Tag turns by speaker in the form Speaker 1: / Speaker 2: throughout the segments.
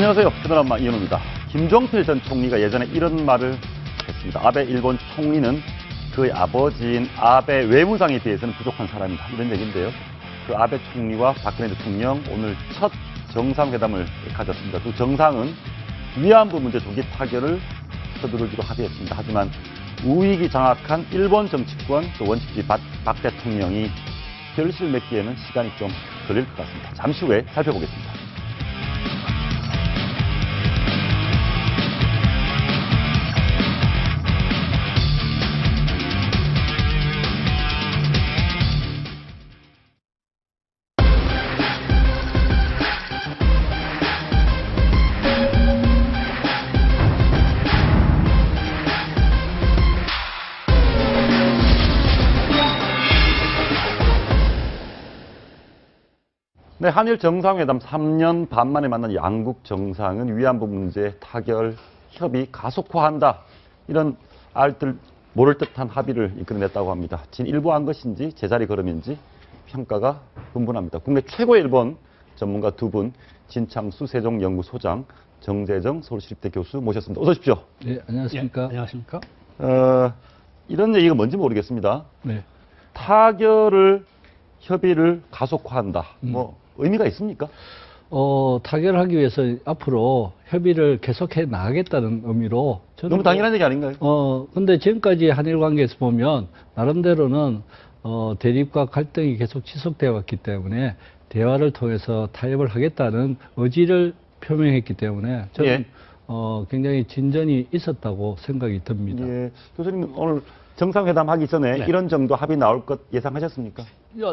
Speaker 1: 안녕하세요. 그나마 이현우입니다. 김종필 전 총리가 예전에 이런 말을 했습니다. 아베 일본 총리는 그의 아버지인 아베 외무상에 비해서는 부족한 사람이다. 이런 얘기인데요. 그 아베 총리와 박근혜 대통령 오늘 첫 정상회담을 가졌습니다. 두 정상은 위안부 문제 조기 타결을 서두르기로 합의했습니다. 하지만 우익이 장악한 일본 정치권 또 원칙주의 박 대통령이 결실을 맺기에는 시간이 좀 걸릴 것 같습니다. 잠시 후에 살펴보겠습니다. 네, 한일 정상회담 3년 반 만에 만난 양국 정상은 위안부 문제 타결 협의 가속화한다. 이런 알뜰 모를 듯한 합의를 이끌어냈다고 합니다. 진일보한 것인지 제자리 걸음인지 평가가 분분합니다. 국내 최고의 일본 전문가 두 분, 진창수 세종연구소장, 정재정 서울시립대 교수 모셨습니다. 어서 오십시오.
Speaker 2: 네, 안녕하십니까.
Speaker 3: 예, 안녕하십니까.
Speaker 1: 이런 얘기가 뭔지 모르겠습니다.
Speaker 2: 네.
Speaker 1: 협의를 가속화한다. 뭐 의미가 있습니까?
Speaker 2: 타결하기 위해서 앞으로 협의를 계속해 나가겠다는 의미로 저는
Speaker 1: 너무 당연한 얘기 아닌가요?
Speaker 2: 근데 지금까지 한일 관계에서 보면 나름대로는 대립과 갈등이 계속 지속되어 왔기 때문에 대화를 통해서 타협을 하겠다는 의지를 표명했기 때문에 저는
Speaker 1: 예.
Speaker 2: 굉장히 진전이 있었다고 생각이 듭니다.
Speaker 1: 예. 교수님 오늘 정상회담 하기 전에
Speaker 3: 네.
Speaker 1: 이런 정도 합의 나올 것 예상하셨습니까?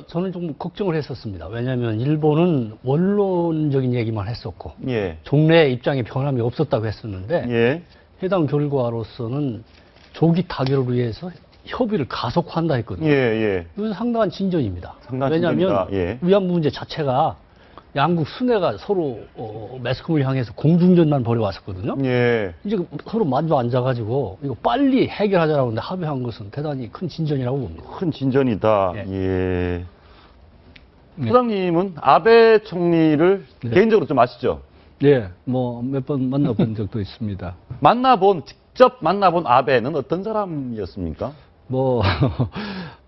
Speaker 3: 저는 좀 걱정을 했었습니다. 왜냐하면 일본은 원론적인 얘기만 했었고
Speaker 1: 예.
Speaker 3: 종래의 입장에 변함이 없었다고 했었는데
Speaker 1: 예.
Speaker 3: 해당 결과로서는 조기 타결을 위해서 협의를 가속화한다 했거든요.
Speaker 1: 예. 예.
Speaker 3: 이건 상당한 진전입니다.
Speaker 1: 상당한
Speaker 3: 왜냐하면
Speaker 1: 진전이다. 예.
Speaker 3: 위안부 문제 자체가 양국 수뇌가 서로 매스컴을 향해서 공중전만 벌여왔었거든요.
Speaker 1: 예.
Speaker 3: 이제 서로 마주 앉아가지고 이거 빨리 해결하자라고 하는데 합의한 것은 대단히 큰 진전이라고 봅니다.
Speaker 1: 큰 진전이다.
Speaker 3: 예.
Speaker 1: 예.
Speaker 2: 네.
Speaker 1: 소장님은 아베 총리를
Speaker 2: 네.
Speaker 1: 개인적으로 좀 아시죠?
Speaker 2: 네, 뭐 몇 번 만나본 적도 있습니다.
Speaker 1: 직접 만나본 아베는 어떤 사람이었습니까?
Speaker 2: 뭐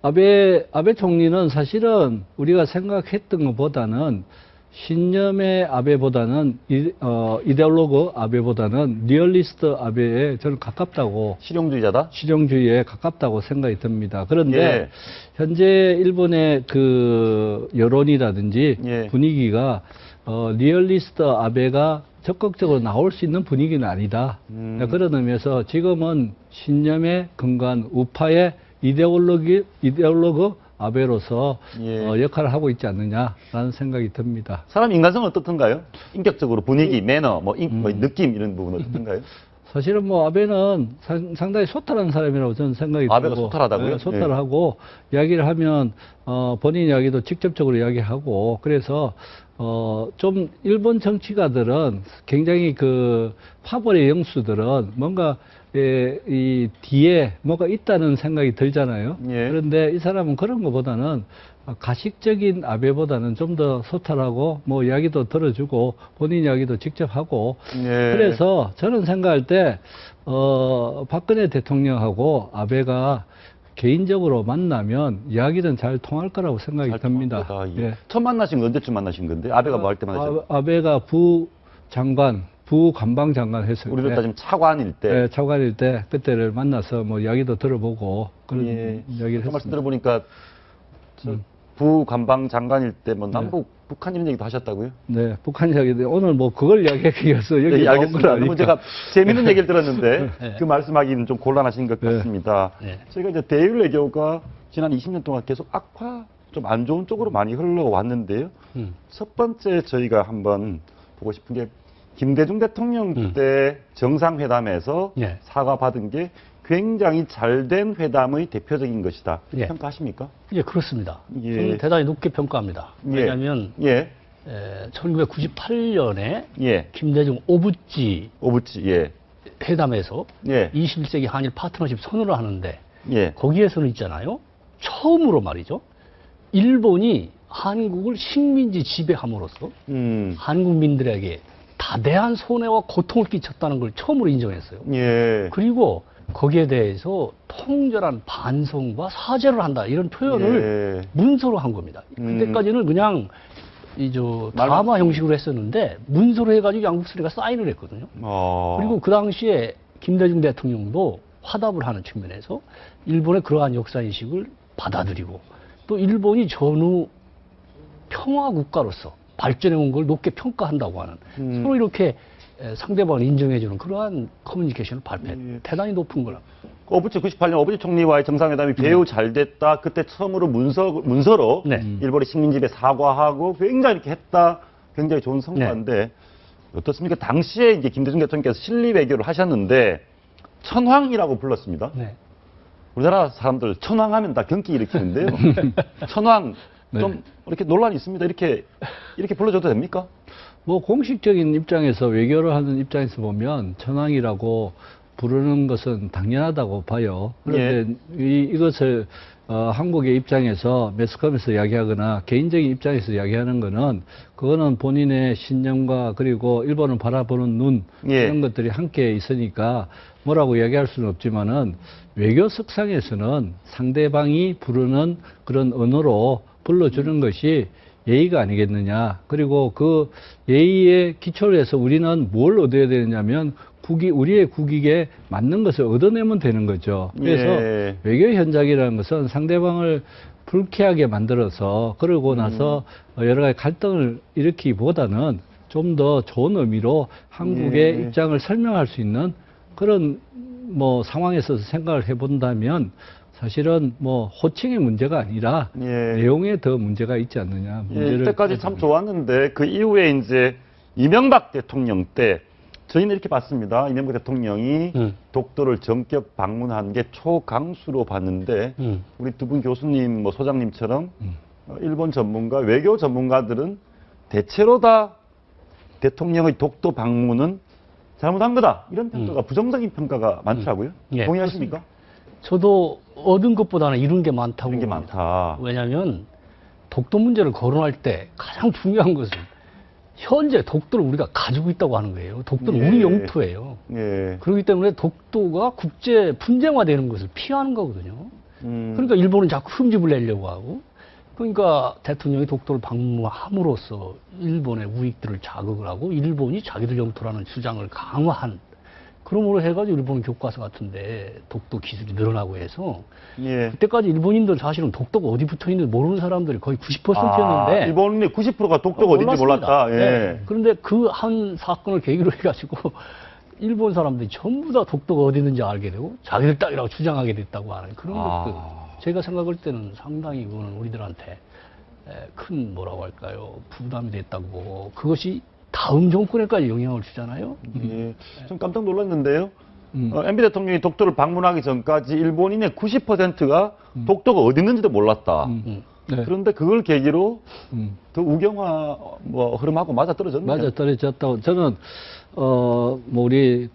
Speaker 2: 아베 총리는 사실은 우리가 생각했던 것보다는 신념의 아베보다는 이데올로그 아베보다는 리얼리스트 아베에 저는 가깝다고
Speaker 1: 실용주의자다?
Speaker 2: 실용주의에 가깝다고 생각이 듭니다. 그런데
Speaker 1: 예.
Speaker 2: 현재 일본의 그 여론이라든지
Speaker 1: 예.
Speaker 2: 분위기가 리얼리스트 아베가 적극적으로 나올 수 있는 분위기는 아니다. 그런 의미에서 지금은 신념에 근거한 우파의 이데올로그 아베로서
Speaker 1: 예.
Speaker 2: 역할을 하고 있지 않느냐라는 생각이 듭니다.
Speaker 1: 사람 인간성은 어떻던가요? 인격적으로 분위기, 매너, 뭐 느낌 이런 부분 어떻던가요?
Speaker 2: 사실은 뭐 아베는 상당히 소탈한 사람이라고 저는 생각이 들고
Speaker 1: 아베가 소탈하다고요?
Speaker 2: 네, 소탈하고 이야기를 하면 본인 이야기도 직접적으로 이야기하고 그래서 좀 일본 정치가들은 굉장히 그 파벌의 영수들은 뭔가 이 뒤에 뭐가 있다는 생각이 들잖아요.
Speaker 1: 예.
Speaker 2: 그런데 이 사람은 그런 것보다는 가식적인 아베보다는 좀 더 소탈하고 뭐 이야기도 들어주고 본인 이야기도 직접 하고
Speaker 1: 예.
Speaker 2: 그래서 저는 생각할 때 박근혜 대통령하고 아베가 개인적으로 만나면 이야기는 잘 통할 거라고 생각이
Speaker 1: 잘
Speaker 2: 듭니다.
Speaker 1: 통합니다. 예.
Speaker 2: 예.
Speaker 1: 처음 만나신 건 언제쯤 만나신 건데? 아베가 뭐 할 때 만나셨어요?
Speaker 2: 아베가 부관방장관 했을
Speaker 1: 우리로
Speaker 2: 때
Speaker 1: 따지면 차관일 때.
Speaker 2: 네, 차관일 때 그때를 만나서 뭐 이야기도 들어보고 그런
Speaker 1: 예.
Speaker 2: 이야기를
Speaker 1: 그 말씀
Speaker 2: 했습니다.
Speaker 1: 들어보니까 부관방 장관일 때 뭐 남북 북한 이런 얘기도 하셨다고요?
Speaker 2: 네, 북한 이야기인데 오늘 뭐 그걸 이야기하기 위해서 여기
Speaker 1: 네,
Speaker 2: 나온 건
Speaker 1: 알겠습니다. 그러면
Speaker 2: 아니까.
Speaker 1: 제가 재미있는 얘기를 들었는데
Speaker 3: 네.
Speaker 1: 그 말씀하기는 좀 곤란하신 것
Speaker 2: 네.
Speaker 1: 같습니다.
Speaker 3: 네.
Speaker 1: 저희가 이제 대일 외교가 지난 20년 동안 계속 악화, 좀 안 좋은 쪽으로 많이 흘러왔는데요. 첫 번째 저희가 한번 보고 싶은 게 김대중 대통령 때 정상회담에서
Speaker 3: 예.
Speaker 1: 사과받은 게 굉장히 잘된 회담의 대표적인 것이다.
Speaker 3: 예.
Speaker 1: 평가하십니까?
Speaker 3: 예, 그렇습니다.
Speaker 1: 예.
Speaker 3: 저는 대단히 높게 평가합니다.
Speaker 1: 예.
Speaker 3: 왜냐하면
Speaker 1: 예.
Speaker 3: 1998년에
Speaker 1: 예.
Speaker 3: 김대중 오부지
Speaker 1: 오부치. 예.
Speaker 3: 회담에서
Speaker 1: 예.
Speaker 3: 21세기 한일 파트너십 선언을 하는데
Speaker 1: 예.
Speaker 3: 거기에서는 있잖아요. 처음으로 말이죠. 일본이 한국을 식민지 지배함으로써 한국민들에게 다대한 손해와 고통을 끼쳤다는 걸 처음으로 인정했어요.
Speaker 1: 예.
Speaker 3: 그리고 거기에 대해서 통절한 반성과 사죄를 한다 이런 표현을
Speaker 1: 예.
Speaker 3: 문서로 한 겁니다. 그때까지는 그냥 드라마 형식으로 했었는데 문서로 해가지고 양국 수리가 사인을 했거든요. 그리고 그 당시에 김대중 대통령도 화답을 하는 측면에서 일본의 그러한 역사인식을 받아들이고 또 일본이 전후 평화 국가로서 발전해 온 걸 높게 평가한다고 하는 서로 이렇게 상대방을 인정해주는 그러한 커뮤니케이션을 발표했. 대단히 높은 거라.
Speaker 1: 오부치 98년 오부치 총리와의 정상회담이 매우 잘 됐다. 그때 처음으로 문서로
Speaker 3: 네.
Speaker 1: 일본의 식민지배 사과하고 굉장히 이렇게 했다. 굉장히 좋은 성과인데 어떻습니까? 당시에 이제 김대중 대통령께서 실리 외교를 하셨는데 천황이라고 불렀습니다.
Speaker 3: 네.
Speaker 1: 우리나라 사람들 천황하면 다 경기 일으키는데요. 천황 좀
Speaker 2: 네.
Speaker 1: 이렇게 논란이 있습니다. 이렇게 불러줘도 됩니까?
Speaker 2: 뭐 공식적인 입장에서 외교를 하는 입장에서 보면 천황이라고 부르는 것은 당연하다고 봐요. 그런데 이것을 한국의 입장에서 매스컴에서 이야기하거나 개인적인 입장에서 이야기하는 거는 그거는 본인의 신념과 그리고 일본을 바라보는 눈 이런 것들이 함께 있으니까 뭐라고 이야기할 수는 없지만은 외교석상에서는 상대방이 부르는 그런 언어로 불러주는 것이 예의가 아니겠느냐. 그리고 그 예의에 기초를 해서 우리는 뭘 얻어야 되느냐면 우리의 국익에 맞는 것을 얻어내면 되는 거죠. 그래서 외교 현장이라는 것은 상대방을 불쾌하게 만들어서 그러고 나서 여러 가지 갈등을 일으키기보다는 좀 더 좋은 의미로 한국의 입장을 설명할 수 있는 그런 뭐 상황에서 생각을 해본다면 사실은 뭐 호칭의 문제가 아니라 내용에 더 문제가 있지 않느냐.
Speaker 1: 이때까지 참 좋았는데 그 이후에 이제 이명박 대통령 때 저희는 이렇게 봤습니다. 이명박 대통령이 독도를 전격 방문한 게 초강수로 봤는데 우리 두 분 교수님, 뭐 소장님처럼 일본 전문가, 외교 전문가들은 대체로 다 대통령의 독도 방문은 잘못한 거다. 이런 평가가 부정적인 평가가 많더라고요. 동의하십니까?
Speaker 3: 그렇습니다. 저도 얻은 것보다는 잃은 게 많다고.
Speaker 1: 잃은 게 많다.
Speaker 3: 왜냐하면 독도 문제를 거론할 때 가장 중요한 것은 현재 독도를 우리가 가지고 있다고 하는 거예요. 독도는 우리 영토예요. 그렇기 때문에 독도가 국제 분쟁화되는 것을 피하는 거거든요. 그러니까 일본은 자꾸 흠집을 내려고 하고, 그러니까 대통령이 독도를 방문함으로써 일본의 우익들을 자극을 하고 일본이 자기들 영토라는 주장을 강화한, 그러므로 해가지고 일본 교과서 같은데 독도 기술이 늘어나고 해서 그때까지 일본인들 사실은 독도가 어디 붙어 있는지 모르는 사람들이 거의 90%였는데
Speaker 1: 일본인의 90%가 독도가 어딘지 몰랐다.
Speaker 3: 그런데 그 한 사건을 계기로 해가지고 일본 사람들이 전부 다 독도가 어디 있는지 알게 되고 자기들 땅이라고 주장하게 됐다고 하는 그런 것들. 제가 생각할 때는 상당히 그거는 우리들한테 큰 뭐라고 할까요? 부담이 됐다고. 그것이 다음 정권에까지 영향을 주잖아요.
Speaker 1: 좀 깜짝 놀랐는데요. MB 대통령이 독도를 방문하기 전까지 일본인의 90%가 독도가 어디 있는지도 몰랐다. 그런데 그걸 계기로 더 우경화 뭐 흐름하고 맞아떨어졌네요.
Speaker 2: 맞아떨어졌다고. 저는 뭐 우리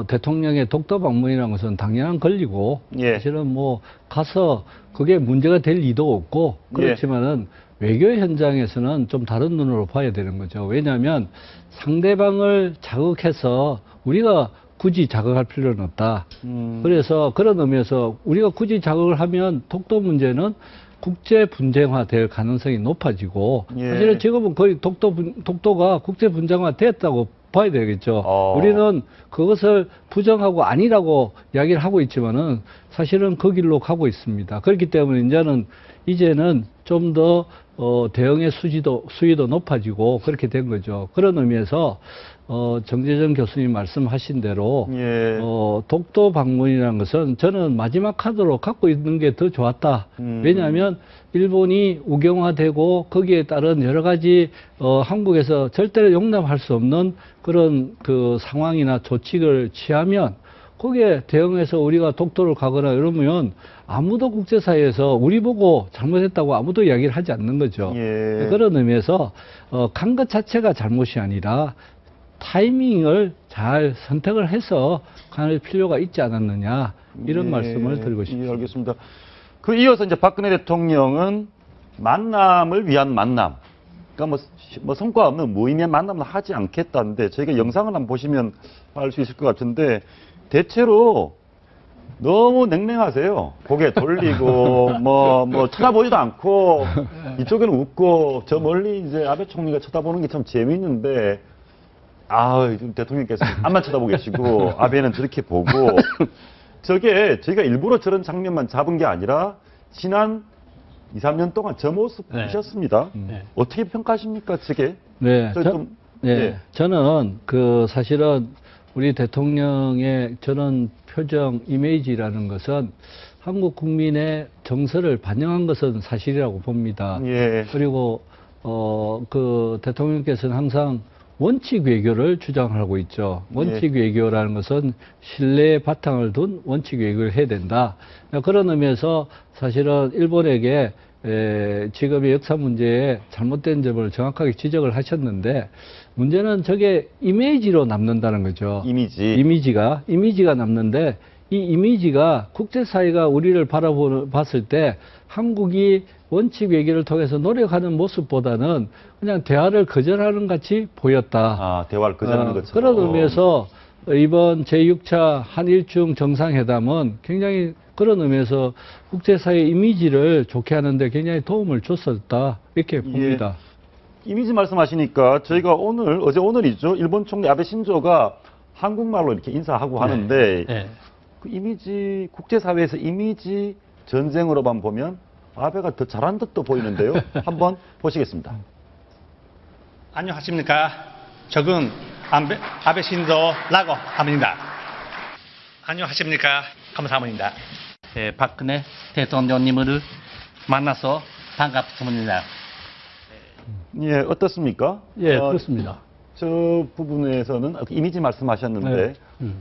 Speaker 2: 대통령의 독도 방문이라는 것은 당연한 권리고 사실은 뭐 가서 그게 문제가 될 리도 없고 그렇지만은 외교 현장에서는 좀 다른 눈으로 봐야 되는 거죠. 왜냐하면 상대방을 자극해서 우리가 굳이 자극할 필요는 없다. 그래서 그런 의미에서 우리가 굳이 자극을 하면 독도 문제는 국제 분쟁화 될 가능성이 높아지고 사실은 지금은 거의 독도가 국제 분쟁화 됐다고 봐야 되겠죠. 우리는 그것을 부정하고 아니라고 이야기를 하고 있지만은 사실은 그 길로 가고 있습니다. 그렇기 때문에 이제는 좀 더 대응의 수위도 높아지고 그렇게 된 거죠. 그런 의미에서 정재정 교수님 말씀하신 대로 독도 방문이라는 것은 저는 마지막 카드로 갖고 있는 게 더 좋았다. 왜냐하면 일본이 우경화되고 거기에 따른 여러 가지 한국에서 절대로 용납할 수 없는 그런 그 상황이나 조치를 취하면 거기에 대응해서 우리가 독도를 가거나 이러면 아무도 국제사회에서 우리 보고 잘못했다고 아무도 이야기를 하지 않는 거죠. 그런 의미에서 간 것 자체가 잘못이 아니라 타이밍을 잘 선택을 해서 갈 필요가 있지 않았느냐 이런 말씀을 드리고 싶습니다.
Speaker 1: 알겠습니다. 그 이어서 이제 박근혜 대통령은 만남을 위한 만남 그러니까 뭐 성과 없는 무의미한 만남을 하지 않겠다는데 저희가 영상을 한번 보시면 알 수 있을 것 같은데 대체로 너무 냉랭하세요. 고개 돌리고 뭐 쳐다보지도 않고 이쪽에는 웃고 저 멀리 이제 아베 총리가 쳐다보는 게 참 재미있는데 지금 대통령께서 앞만 쳐다보고 계시고 아베는 저렇게 보고 저게 저희가 일부러 저런 장면만 잡은 게 아니라 지난 2, 3년 동안 저 모습
Speaker 3: 네.
Speaker 1: 보셨습니다.
Speaker 3: 네.
Speaker 1: 어떻게 평가하십니까, 저게?
Speaker 2: 네.
Speaker 1: 예.
Speaker 2: 저는 사실은 우리 대통령의 저런 표정, 이미지라는 것은 한국 국민의 정서를 반영한 것은 사실이라고 봅니다.
Speaker 1: 예.
Speaker 2: 그리고, 대통령께서는 항상 원칙 외교를 주장하고 있죠. 원칙 외교라는 것은 신뢰의 바탕을 둔 원칙 외교를 해야 된다. 그런 의미에서 사실은 일본에게 지금의 역사 문제에 잘못된 점을 정확하게 지적을 하셨는데 문제는 저게 이미지로 남는다는 거죠. 이미지가 남는데 이 이미지가 국제사회가 우리를 봤을 때 한국이 원칙 외교를 통해서 노력하는 모습보다는 그냥 대화를 거절하는 같이 보였다.
Speaker 1: 대화를 거절하는 것처럼.
Speaker 2: 그런 의미에서 이번 제6차 한일중 정상회담은 굉장히 그런 의미에서 국제사회 이미지를 좋게 하는데 굉장히 도움을 줬었다. 이렇게 봅니다.
Speaker 1: 이미지 말씀하시니까 저희가 오늘이죠. 일본 총리 아베 신조가 한국말로 이렇게 인사하고 하는데 그 이미지, 국제사회에서 이미지 전쟁으로만 보면 아베가 더 잘한 듯도 보이는데요. 한번 보시겠습니다.
Speaker 4: 안녕하십니까. 저는 아베 신조라고 합니다. 안녕하십니까. 감사합니다. 박근혜 대통령님을 만나서 반갑습니다.
Speaker 1: 예, 어떻습니까?
Speaker 3: 예, 그렇습니다.
Speaker 1: 저 부분에서는 이미지 말씀하셨는데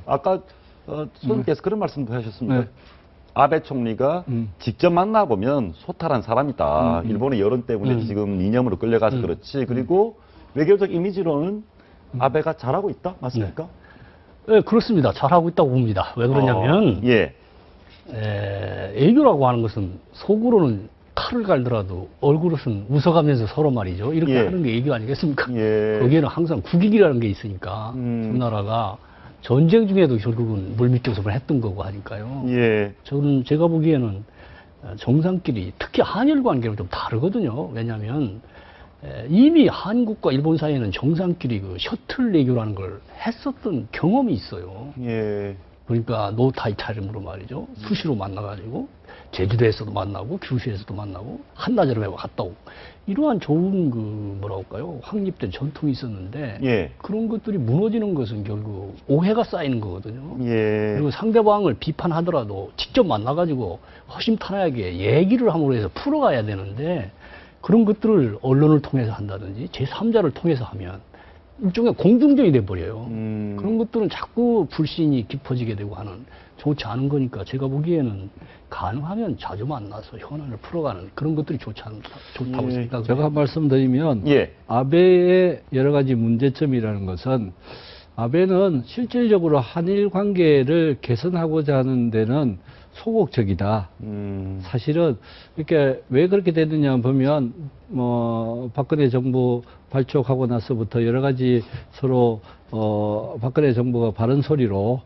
Speaker 1: 아까 소장님께서 그런 말씀도 하셨습니다. 아베 총리가 직접 만나보면 소탈한 사람이다. 일본의 여론 때문에 지금 이념으로 끌려가서 그렇지. 그리고 외교적 이미지로는 아베가 잘하고 있다? 맞습니까?
Speaker 3: 네, 그렇습니다. 잘하고 있다고 봅니다. 왜 그러냐면 외교라고 하는 것은 속으로는 칼을 갈더라도 얼굴은 웃어가면서 서로 말이죠. 이렇게 하는 게 외교 아니겠습니까? 거기에는 항상 국익이라는 게 있으니까 두 나라가 전쟁 중에도 결국은 물밑교섭을 했던 거고 하니까요. 제가 보기에는 정상끼리 특히 한일 관계는 좀 다르거든요. 왜냐하면 이미 한국과 일본 사이에는 정상끼리 그 셔틀 외교라는 걸 했었던 경험이 있어요. 그러니까 노타이 차림으로 말이죠. 수시로 만나가지고 제주도에서도 만나고 규슈에서도 만나고 한나절에 갔다 오고 이러한 좋은 뭐라고 할까요? 확립된 전통이 있었는데 그런 것들이 무너지는 것은 결국 오해가 쌓이는 거거든요. 그리고 상대방을 비판하더라도 직접 만나가지고 허심탄회하게 얘기를 함으로 해서 풀어가야 되는데 그런 것들을 언론을 통해서 한다든지 제3자를 통해서 하면 일종의 공중전이 돼버려요. 그런 것들은 자꾸 불신이 깊어지게 되고 하는 좋지 않은 거니까 제가 보기에는 가능하면 자주 만나서 현안을 풀어가는 그런 것들이 좋다고 생각해요.
Speaker 2: 제가 한 말씀 드리면 아베의 여러 가지 문제점이라는 것은 아베는 실질적으로 한일 관계를 개선하고자 하는 데는 소극적이다. 사실은 이렇게 왜 그렇게 됐느냐 보면 박근혜 정부 발족하고 나서부터 여러 가지 서로 박근혜 정부가 바른 소리로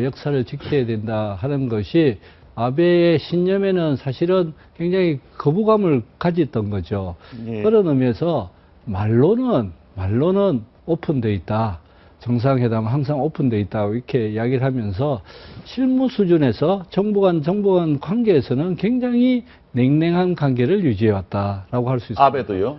Speaker 2: 역사를 지켜야 된다 하는 것이 아베의 신념에는 사실은 굉장히 거부감을 가졌던 거죠. 그런 의미에서 말로는 오픈돼 있다. 정상회담은 항상 오픈돼 있다고 이렇게 이야기를 하면서 실무 수준에서 정부 간 관계에서는 굉장히 냉랭한 관계를 유지해왔다라고 할 수 있습니다.
Speaker 1: 아베도요?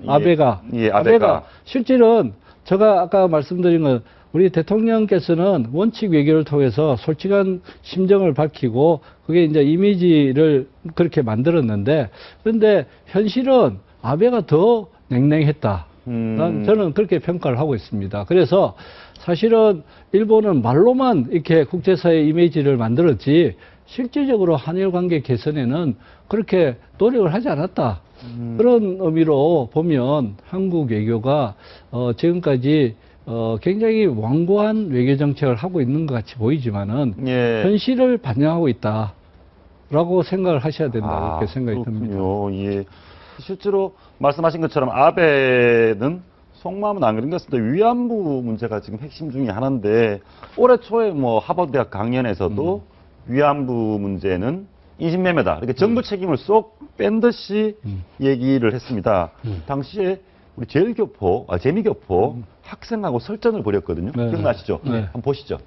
Speaker 2: 아베가 실질은 제가 아까 말씀드린 건 우리 대통령께서는 원칙 외교를 통해서 솔직한 심정을 밝히고 그게 이제 이미지를 그렇게 만들었는데 그런데 현실은 아베가 더 냉랭했다. 저는 그렇게 평가를 하고 있습니다. 그래서 사실은 일본은 말로만 이렇게 국제사회 이미지를 만들었지 실질적으로 한일 관계 개선에는 그렇게 노력을 하지 않았다. 그런 의미로 보면 한국 외교가 지금까지 굉장히 완고한 외교 정책을 하고 있는 것 같이 보이지만은 현실을 반영하고 있다라고 생각을 하셔야 된다 이렇게 생각이 듭니다.
Speaker 1: 실제로 말씀하신 것처럼 아베는 속마음은 안 그런 것 같습니다. 위안부 문제가 지금 핵심 중에 하나인데 올해 초에 뭐 하버드대학 강연에서도 위안부 문제는 인신매매다. 이렇게 정부 책임을 쏙 뺀 듯이 얘기를 했습니다. 당시에 우리 재미교포 학생하고 설전을 벌였거든요.
Speaker 2: 네.
Speaker 1: 기억나시죠?
Speaker 2: 네.
Speaker 1: 한번 보시죠.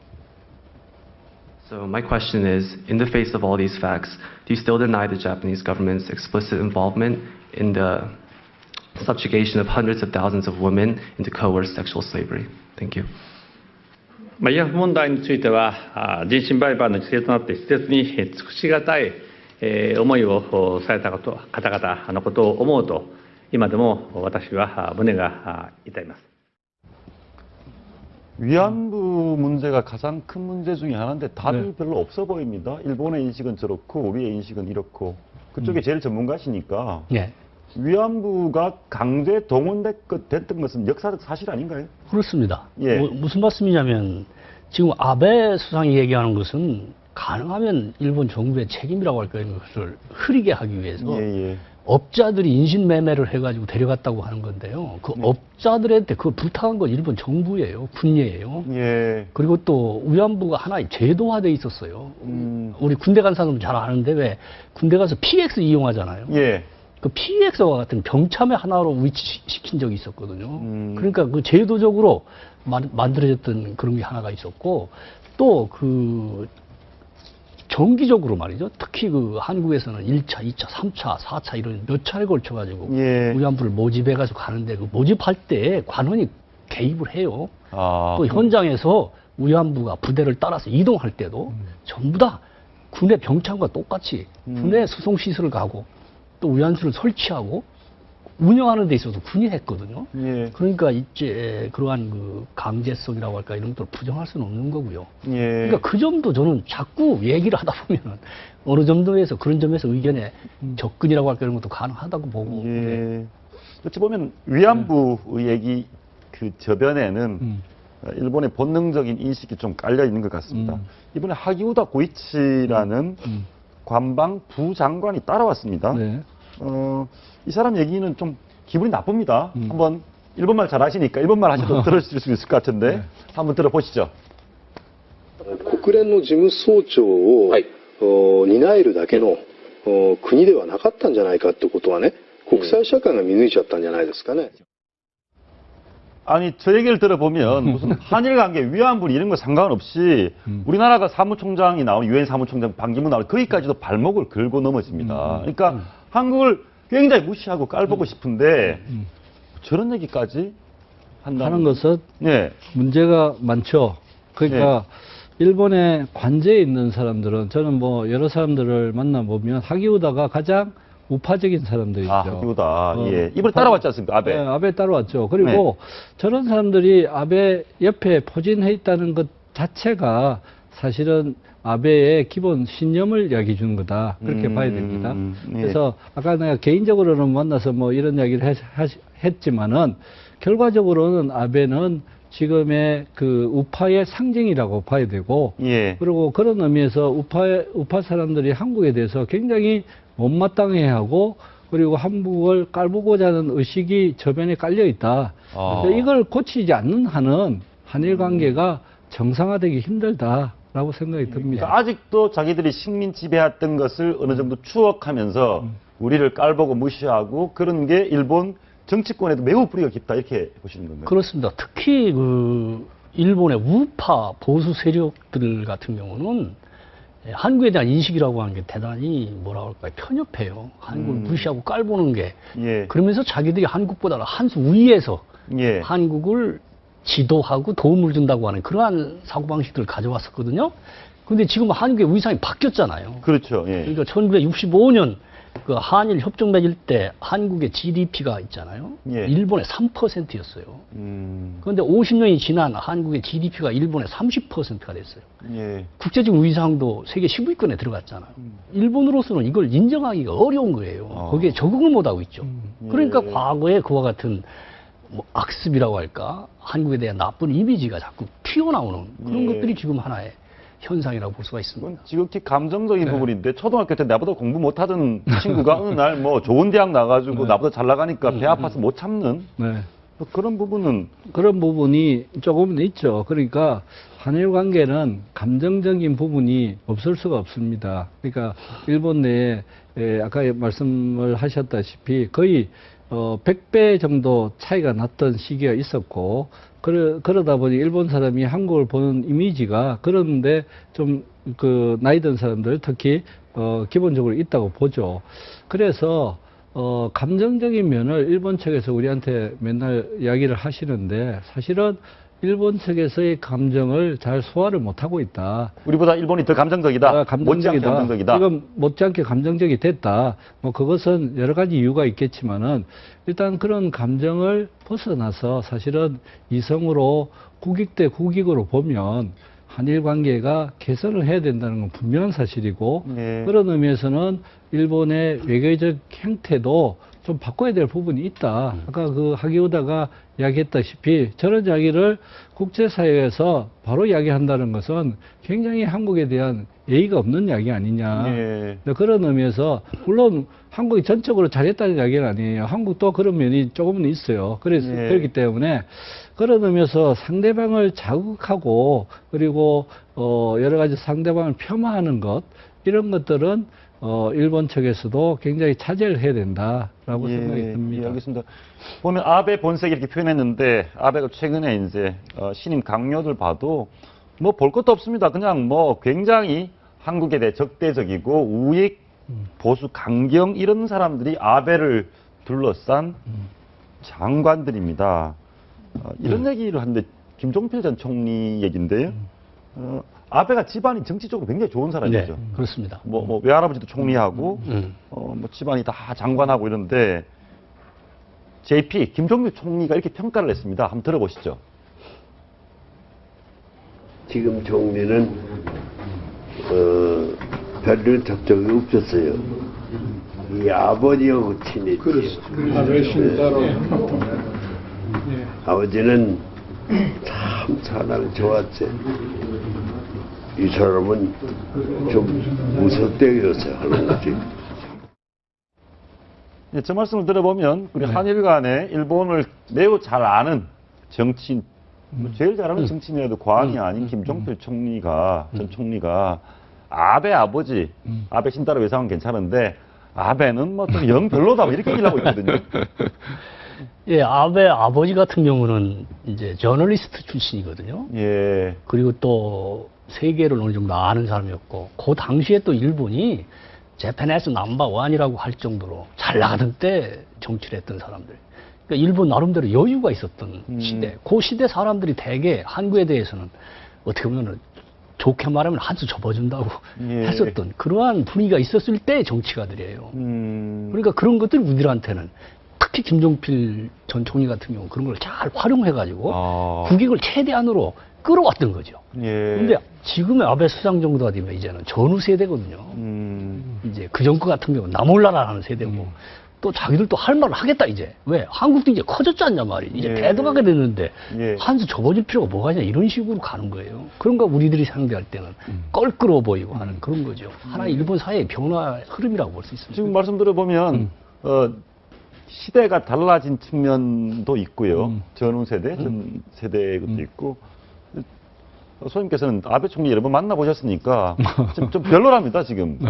Speaker 5: So my question is, in the face of all these facts, do you still deny the Japanese government's explicit involvement in the subjugation of hundreds of thousands of women into coerced sexual slavery? Thank you.
Speaker 6: 慰安婦問題については、人身売買の犠牲となって施設に尽くしがたい思いをされた方々のことを思うと、今でも私は胸が痛います。
Speaker 1: 위안부 문제가 가장 큰 문제 중에 하나인데 답이
Speaker 2: 네.
Speaker 1: 별로 없어 보입니다. 일본의 인식은 저렇고 우리의 인식은 이렇고 그쪽에 제일 전문가시니까
Speaker 3: 예.
Speaker 1: 위안부가 강제 동원됐던 것은 역사적 사실 아닌가요?
Speaker 3: 그렇습니다.
Speaker 1: 예.
Speaker 3: 무슨 말씀이냐면 지금 아베 수상이 얘기하는 것은 가능하면 일본 정부의 책임이라고 할까 이런 것을 흐리게 하기 위해서
Speaker 1: 예.
Speaker 3: 업자들이 인신매매를 해가지고 데려갔다고 하는 건데요. 그 업자들한테 그걸 부탁한 건 일본 정부예요. 군예예요.
Speaker 1: 예.
Speaker 3: 그리고 또 위안부가 하나의 제도화돼 있었어요. 우리 군대 간 사람은 잘 아는데 왜 군대 가서 PX 이용하잖아요.
Speaker 1: 예.
Speaker 3: 그 PX와 같은 병참의 하나로 위치시킨 적이 있었거든요. 그러니까 그 제도적으로 만들어졌던 그런 게 하나가 있었고 또 그 정기적으로 말이죠. 특히 그 한국에서는 1차, 2차, 3차, 4차 이런 몇 차례 걸쳐가지고
Speaker 1: 예.
Speaker 3: 위안부를 모집해가지고 가는데 그 모집할 때 관원이 개입을 해요.
Speaker 1: 아.
Speaker 3: 또 현장에서 위안부가 부대를 따라서 이동할 때도 전부 다 군의 병창과 똑같이 군의 수송시설을 가고 또 위안소를 설치하고 운영하는 데 있어서 군이 했거든요.
Speaker 1: 예.
Speaker 3: 그러니까 이제 그러한 그 강제성이라고 할까 이런 것들을 부정할 수는 없는 거고요.
Speaker 1: 예.
Speaker 3: 그러니까 그 점도 저는 자꾸 얘기를 하다 보면은 어느 정도에서 그런 점에서 의견의 접근이라고 할까 이런 것도 가능하다고 보고. 네.
Speaker 1: 예. 어찌 보면 위안부 얘기 그 저변에는 일본의 본능적인 인식이 좀 깔려 있는 것 같습니다. 이번에 하기우다 고이치라는 관방 부장관이 따라왔습니다.
Speaker 2: 네.
Speaker 1: 이 사람 얘기는 좀 기분이 나쁩니다. 한번 일본말 잘하시니까 일본말 하셔도 들으실 수 있을 것 같은데 한번 들어보시죠.
Speaker 7: 国連の事務総長を、担えるだけの国ではなかったんじゃないかってことはね、国際社会が見抜いちゃったんじゃないですかね。
Speaker 1: 아니 저 얘기를 들어보면 무슨 한일 관계 위안부 이런 거 상관없이 우리나라가 사무총장이 나오는 유엔 사무총장 반기문 나오는 거기까지도 발목을 걸고 넘어집니다. 그러니까 한국을 굉장히 무시하고 깔보고 싶은데 저런 얘기까지
Speaker 2: 하는 것은
Speaker 1: 네.
Speaker 2: 문제가 많죠. 그러니까 일본에 관제에 있는 사람들은 저는 뭐 여러 사람들을 만나보면 하기우다가 가장 우파적인 사람들이죠.
Speaker 1: 아, 하기우다. 예. 이번에 따라왔지 않습니까, 아베?
Speaker 2: 네, 아베 따라왔죠. 그리고 저런 사람들이 아베 옆에 포진해 있다는 것 자체가 사실은 아베의 기본 신념을 이야기해 주는 거다. 그렇게 봐야 됩니다. 그래서 아까 내가 개인적으로는 만나서 뭐 이런 이야기를 했지만은 결과적으로는 아베는 지금의 그 우파의 상징이라고 봐야 되고 그리고 그런 의미에서 우파 사람들이 한국에 대해서 굉장히 못마땅해하고 그리고 한국을 깔보고자 하는 의식이 저변에 깔려 있다. 이걸 고치지 않는 한은 한일 관계가 정상화되기 힘들다라고 생각이 듭니다.
Speaker 1: 그러니까 아직도 자기들이 식민 지배했던 것을 어느 정도 추억하면서 우리를 깔보고 무시하고 그런 게 일본 정치권에도 매우 뿌리가 깊다 이렇게 보시는 건가요?
Speaker 3: 그렇습니다. 특히 그 일본의 우파 보수 세력들 같은 경우는 한국에 대한 인식이라고 하는 게 대단히 뭐라 할까요? 편협해요. 한국을 무시하고 깔보는 게. 그러면서 자기들이 한국보다 한 수 위에서 한국을 지도하고 도움을 준다고 하는 그러한 사고방식들을 가져왔었거든요. 근데 지금 한국의 위상이 바뀌었잖아요.
Speaker 1: 그렇죠.
Speaker 3: 그러니까 1965년 그 한일 협정 맺을 때 한국의 GDP가 있잖아요. 일본의 3%였어요. 그런데 50년이 지난 한국의 GDP가 일본의 30%가 됐어요. 국제적 위상도 세계 10위권에 들어갔잖아요. 일본으로서는 이걸 인정하기가 어려운 거예요. 거기에 적응을 못하고 있죠. 그러니까 과거에 그와 같은 뭐 악습이라고 할까? 한국에 대한 나쁜 이미지가 자꾸 튀어나오는 그런 것들이 지금 하나의 현상이라고 볼 수가 있습니다.
Speaker 1: 그건 지극히 감정적인 부분인데 초등학교 때 나보다 공부 못하던 친구가 어느 날 뭐 좋은 대학 나가지고 나보다 잘 나가니까 배 아파서 못 참는 그런 부분은
Speaker 2: 그런 부분이 조금은 있죠. 그러니까 한일 관계는 감정적인 부분이 없을 수가 없습니다. 그러니까 일본 내에 아까 말씀을 하셨다시피 거의 100배 정도 차이가 났던 시기가 있었고 그러다 보니 일본 사람이 한국을 보는 이미지가 그런데 좀 그 나이 든 사람들 특히 기본적으로 있다고 보죠. 그래서 감정적인 면을 일본 측에서 우리한테 맨날 이야기를 하시는데 사실은 일본 측에서의 감정을 잘 소화를 못하고 있다.
Speaker 1: 우리보다 일본이 더 감정적이다. 못지않게 감정적이다.
Speaker 2: 지금 못지않게 감정적이 됐다. 뭐 그것은 여러 가지 이유가 있겠지만은 일단 그런 감정을 벗어나서 사실은 이성으로 국익 대 국익으로 보면 한일 관계가 개선을 해야 된다는 건 분명한 사실이고 그런 의미에서는 일본의 외교적 행태도 좀 바꿔야 될 부분이 있다. 아까 그 하기우다가 이야기했다시피 저런 이야기를 국제사회에서 바로 이야기한다는 것은 굉장히 한국에 대한 예의가 없는 이야기 아니냐. 그런 의미에서 물론 한국이 전적으로 잘했다는 이야기는 아니에요. 한국도 그런 면이 조금은 있어요. 그렇기 때문에 그런 의미에서 상대방을 자극하고 그리고 여러 가지 상대방을 폄하하는 것 이런 것들은 일본 측에서도 굉장히 자제를 해야 된다라고 생각이 듭니다.
Speaker 1: 알겠습니다. 보면 아베 본색이 이렇게 표현했는데 아베가 최근에 이제 신임 강요들 봐도 뭐 볼 것도 없습니다. 그냥 뭐 굉장히 한국에 대해 적대적이고 우익, 보수, 강경 이런 사람들이 아베를 둘러싼 장관들입니다. 이런 얘기를 하는데 김종필 전 총리 얘기인데요. 아베가 집안이 정치적으로 굉장히 좋은 사람이죠.
Speaker 3: 네, 그렇습니다.
Speaker 1: 뭐 외할아버지도 총리하고, 뭐 집안이 다 장관하고 이런데, JP, 김종필 총리가 이렇게 평가를 했습니다. 한번 들어보시죠.
Speaker 8: 지금 총리는, 별로 적적이 없었어요. 이 아버지하고 친했지. 아버지는 참 사람이 좋았지. 이 사람은 좀 무섭대기였어요, 하는 거지.
Speaker 1: 저 말씀을 들어보면, 우리 한일 간에 일본을 매우 잘 아는 정치인, 제일 잘하는 정치인이라도 과언이 아닌 김종필 총리가, 전 총리가, 아베 아버지, 아베 신따로 외상은 괜찮은데, 아베는 뭐 좀 영 별로다, 뭐 이렇게 얘기를 하고 있거든요.
Speaker 3: 예, 아베 아버지 같은 경우는 이제 저널리스트 출신이거든요.
Speaker 1: 예.
Speaker 3: 그리고 또 세계를 어느 정도 아는 사람이었고, 그 당시에 또 일본이 재팬에서 넘버원이라고 할 정도로 잘 나가던 때 정치를 했던 사람들. 그러니까 일본 나름대로 여유가 있었던 시대. 그 시대 사람들이 대개 한국에 대해서는 어떻게 보면 좋게 말하면 한 수 접어준다고 했었던 그러한 분위기가 있었을 때 정치가들이에요. 그러니까 그런 것들이 우리들한테는 특히 김종필 전 총리 같은 경우 그런 걸 잘 활용해가지고 국익을 최대한으로 끌어왔던 거죠. 그런데 지금의 아베 수상 정도가 되면 이제는 전후 세대거든요. 이제 그 정권 같은 경우는 나 몰라라는 세대고 또 자기들도 할 말을 하겠다 이제. 왜? 한국도 이제 커졌지 않냐 말이에요. 이제 대등하게 됐는데 한 수 접어줄 필요가 뭐가 있냐 이런 식으로 가는 거예요. 그런가 우리들이 상대할 때는 껄끄러워 보이고 하는 그런 거죠. 하나의 일본 사회의 변화 흐름이라고 볼 수 있습니다.
Speaker 1: 지금 말씀 들어보면 시대가 달라진 측면도 있고요. 전후 세대, 전 세대의 것도 있고. 소님께서는 아베 총리 여러 번 만나보셨으니까 좀 별로랍니다, 지금.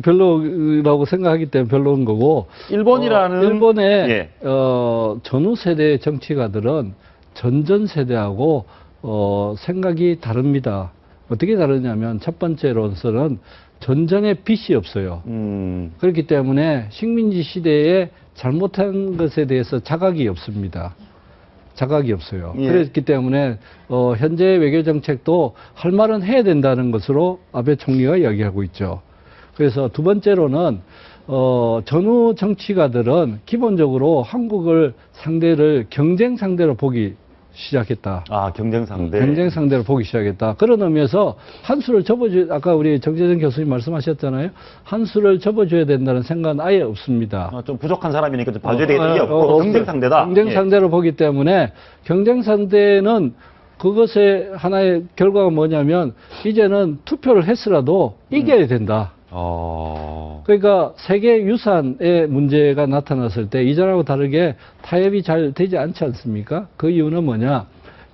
Speaker 2: 별로라고 생각하기 때문에 별로인 거고.
Speaker 1: 일본이라는.
Speaker 2: 일본의, 전후 세대의 정치가들은 전전 세대하고, 생각이 다릅니다. 어떻게 다르냐면 첫 번째로서는 전쟁에 빚이 없어요. 그렇기 때문에 식민지 시대에 잘못한 것에 대해서 자각이 없습니다. 자각이 없어요. 그렇기 때문에 현재 외교 정책도 할 말은 해야 된다는 것으로 아베 총리가 이야기하고 있죠. 그래서 두 번째로는 전후 정치가들은 기본적으로 한국을 경쟁 상대로 보기 시작했다.
Speaker 1: 경쟁 상대.
Speaker 2: 경쟁 상대로 보기 시작했다. 그런 의미에서 한 수를 아까 우리 정재정 교수님 말씀하셨잖아요. 한 수를 접어줘야 된다는 생각은 아예 없습니다.
Speaker 1: 좀 부족한 사람이니까 좀 봐줘야 되겠다. 경쟁 상대다.
Speaker 2: 경쟁 상대로 보기 때문에 경쟁 상대는 그것의 하나의 결과가 뭐냐면 이제는 투표를 했으라도 이겨야 된다. 그러니까 세계 유산의 문제가 나타났을 때 이전하고 다르게 타협이 잘 되지 않지 않습니까? 그 이유는 뭐냐?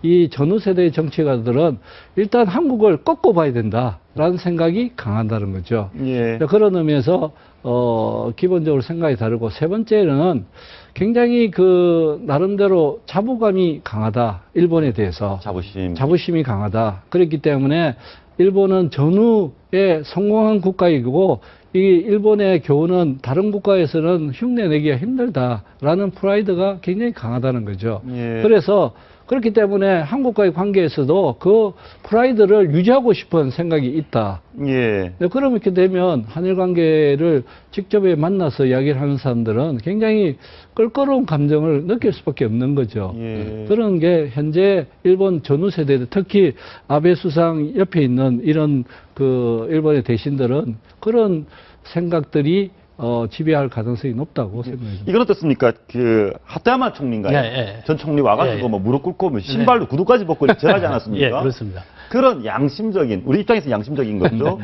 Speaker 2: 이 전후 세대의 정치가들은 일단 한국을 꺾어봐야 된다라는 생각이 강하다는 거죠.
Speaker 1: 예.
Speaker 2: 그런 의미에서 기본적으로 생각이 다르고, 세 번째는 굉장히 그 나름대로 자부감이 강하다. 일본에 대해서 자부심이 강하다. 그렇기 때문에 일본은 전후에 성공한 국가이고, 이 일본의 교훈은 다른 국가에서는 흉내내기가 힘들다라는 프라이드가 굉장히 강하다는 거죠.
Speaker 1: 예.
Speaker 2: 그래서 그렇기 때문에 한국과의 관계에서도 그 프라이드를 유지하고 싶은 생각이 있다.
Speaker 1: 예.
Speaker 2: 네, 그렇게 되면 한일 관계를 직접 만나서 이야기를 하는 사람들은 굉장히 껄끄러운 감정을 느낄 수밖에 없는 거죠.
Speaker 1: 예.
Speaker 2: 그런 게 현재 일본 전후 세대들, 특히 아베 수상 옆에 있는 이런 그 일본의 대신들은 그런 생각들이 지배할 가능성이 높다고 생각합니다.
Speaker 1: 이건 어떻습니까? 그 하토야마 총리인가요? 전 총리 와가지고 뭐 무릎 꿇고 뭐 신발도 구두까지 벗고 절하지 않았습니까?
Speaker 3: 예, 그렇습니다.
Speaker 1: 그런 양심적인, 우리 입장에서 양심적인 거죠.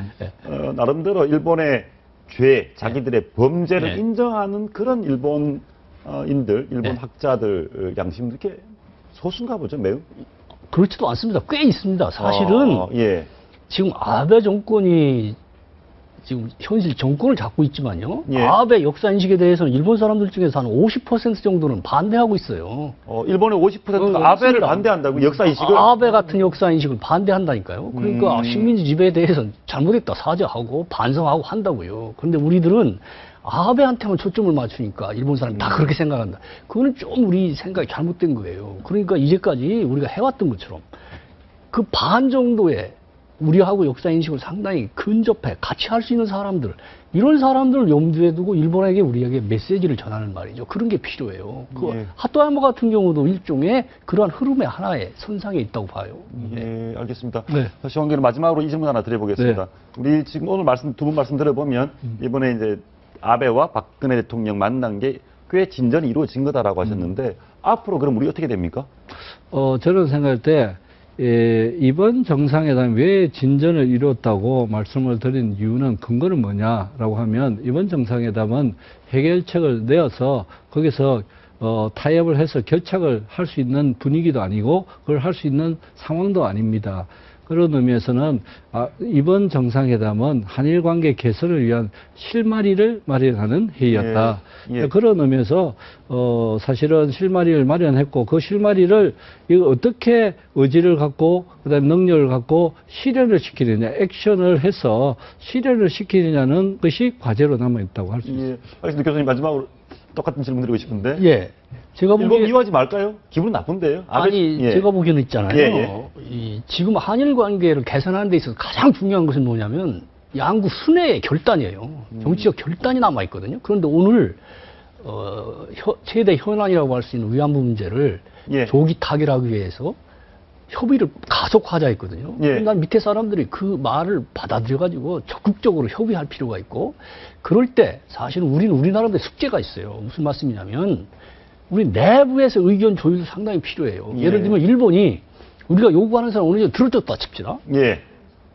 Speaker 1: 나름대로 일본의 죄, 자기들의 범죄를 인정하는 그런 일본인들, 일본 학자들 양심 이렇게 소수인가 보죠, 매우.
Speaker 3: 그렇지도 않습니다. 꽤 있습니다. 사실은 지금 아베 정권이 지금 현실 정권을 잡고 있지만요. 아베 역사 인식에 대해서는 일본 사람들 중에서 한 50% 정도는 반대하고 있어요.
Speaker 1: 일본의 50%가 아베를 반대한다고, 역사 인식을?
Speaker 3: 아베 같은 역사 인식을 반대한다니까요. 그러니까 식민지 지배에 대해서는 잘못했다 사죄하고 반성하고 한다고요. 그런데 우리들은 아베한테만 초점을 맞추니까 일본 사람이 다 그렇게 생각한다. 그거는 좀 우리 생각이 잘못된 거예요. 그러니까 이제까지 우리가 해왔던 것처럼 그 반 정도의 우리하고 역사 인식을 상당히 근접해 같이 할 수 있는 사람들, 이런 사람들을 염두에 두고 일본에게 우리에게 메시지를 전하는 말이죠. 그런 게 필요해요. 그 하토야마 같은 경우도 일종의 그러한 흐름의 하나의 선상에 있다고 봐요.
Speaker 1: 예, 알겠습니다. 다시 관계는 마지막으로 이 질문 하나 드려보겠습니다. 우리 지금 오늘 두 분 말씀 들어보면 이번에 이제 아베와 박근혜 대통령 만난 게 꽤 진전이 이루어진 거다라고 하셨는데 앞으로 그럼 우리 어떻게 됩니까?
Speaker 2: 저는 생각할 때 이번 정상회담이 왜 진전을 이뤘다고 말씀을 드린 이유는 근거는 뭐냐라고 하면, 이번 정상회담은 해결책을 내어서 거기서 타협을 해서 결착을 할 수 있는 분위기도 아니고 그걸 할 수 있는 상황도 아닙니다. 그런 의미에서는 이번 정상회담은 한일 관계 개선을 위한 실마리를 마련하는 회의였다. 그런 의미에서 사실은 실마리를 마련했고, 그 실마리를 이거 어떻게 의지를 갖고 그다음에 능력을 갖고 실현을 시키느냐, 액션을 해서 실현을 시키느냐는 것이 과제로 남아 있다고 할 수 있습니다.
Speaker 1: 알겠습니다. 교수님, 마지막으로 똑같은 질문 드리고 싶은데.
Speaker 3: 제가
Speaker 1: 일본 미워하지 말까요? 기분 나쁜데요?
Speaker 3: 제가 보기에는 있잖아요. 지금 한일 관계를 개선하는 데 있어서 가장 중요한 것은 뭐냐면 양국 순회의 결단이에요. 정치적 결단이 남아 있거든요. 그런데 오늘 최대 현안이라고 할 수 있는 위안부 문제를 조기 타결하기 위해서 협의를 가속하자 했거든요. 난 밑에 사람들이 그 말을 받아들여가지고 적극적으로 협의할 필요가 있고, 그럴 때 사실은 우리나라의 숙제가 있어요. 무슨 말씀이냐면 우리 내부에서 의견 조율도 상당히 필요해요. 예를 들면 일본이 우리가 요구하는 사람 어느 정도 들어줬다 칩시다.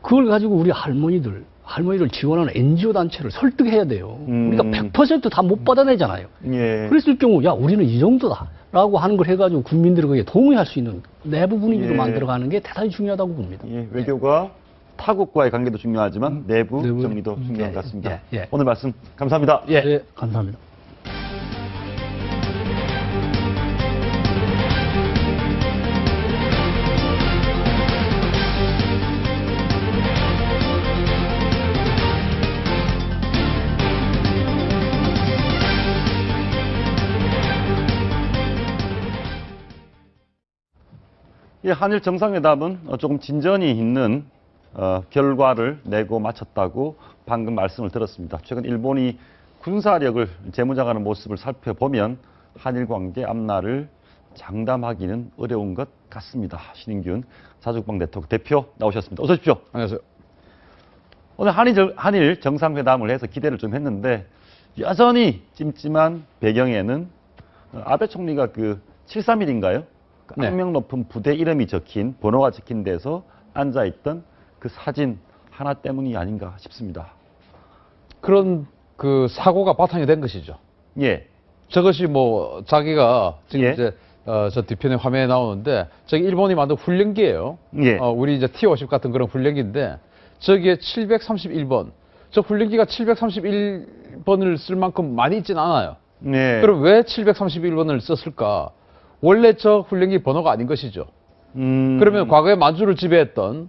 Speaker 3: 그걸 가지고 우리 할머니를 지원하는 NGO 단체를 설득해야 돼요. 우리가 100% 다 못 받아내잖아요. 그랬을 경우, 야, 우리는 이 정도다 라고 하는 걸 해가지고 국민들이 거기에 동의할 수 있는 내부 분위기를 만들어가는 게 대단히 중요하다고 봅니다.
Speaker 1: 외교가 타국과의 관계도 중요하지만 내부 정리도 중요한 것 같습니다. 오늘 말씀 감사합니다.
Speaker 3: 감사합니다.
Speaker 1: 한일 정상회담은 조금 진전이 있는 결과를 내고 마쳤다고 방금 말씀을 들었습니다. 최근 일본이 군사력을 재무장하는 모습을 살펴보면 한일 관계 앞날을 장담하기는 어려운 것 같습니다. 신인균 자주국방 네트워크 대표 나오셨습니다. 어서 오십시오.
Speaker 9: 안녕하세요.
Speaker 1: 오늘 한일 정상회담을 해서 기대를 좀 했는데 여전히 찜찜한 배경에는 아베 총리가 그 731인가요? 그
Speaker 3: 네.
Speaker 1: 악명 높은 부대 이름이 적힌 번호가 적힌 데서 앉아있던 그 사진 하나 때문이 아닌가 싶습니다.
Speaker 9: 그런 그 사고가 바탕이 된 것이죠.
Speaker 1: 예.
Speaker 9: 저것이 뭐 자기가 지금
Speaker 1: 예.
Speaker 9: 이제 저 뒤편에 화면에 나오는데 저기 일본이 만든 훈련기예요.
Speaker 1: 예.
Speaker 9: 우리 이제 T-50 같은 그런 훈련기인데 저기에 731번. 저 훈련기가 731번을 쓸 만큼 많이 있진 않아요.
Speaker 1: 네.
Speaker 9: 그럼 왜 731번을 썼을까? 원래 저 훈련기 번호가 아닌 것이죠. 그러면 과거에 만주를 지배했던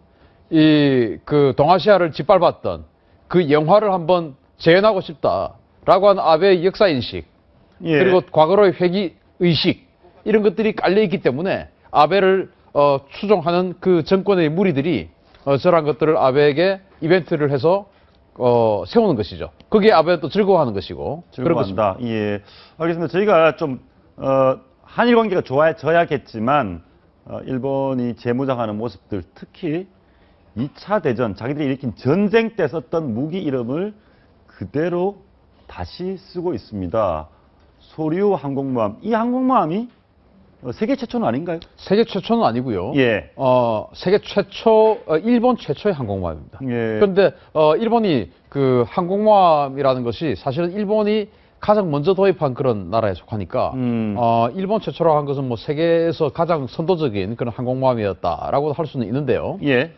Speaker 9: 이 그 동아시아를 짓밟았던 그 영화를 한번 재현하고 싶다라고 하는 아베의 역사 인식
Speaker 1: 예.
Speaker 9: 그리고 과거로의 회귀 의식 이런 것들이 깔려 있기 때문에 아베를 추종하는 그 정권의 무리들이 저런 것들을 아베에게 이벤트를 해서 세우는 것이죠. 그게 아베가 또 즐거워하는 것이고.
Speaker 1: 즐거워한다. 예. 알겠습니다. 저희가 좀 한일 관계가 좋아져야겠지만 일본이 재무장하는 모습들, 특히 2차 대전, 자기들이 일으킨 전쟁 때 썼던 무기 이름을 그대로 다시 쓰고 있습니다. 소류 항공모함. 이 항공모함이 세계 최초는 아닌가요?
Speaker 9: 세계 최초는 아니고요.
Speaker 1: 예.
Speaker 9: 세계 최초, 일본 최초의 항공모함입니다.
Speaker 1: 예.
Speaker 9: 그런데 일본이 그 항공모함이라는 것이 사실은 일본이 가장 먼저 도입한 그런 나라에 속하니까 일본 최초로 한 것은 뭐 세계에서 가장 선도적인 그런 항공모함이었다라고 할 수는 있는데요.
Speaker 1: 예.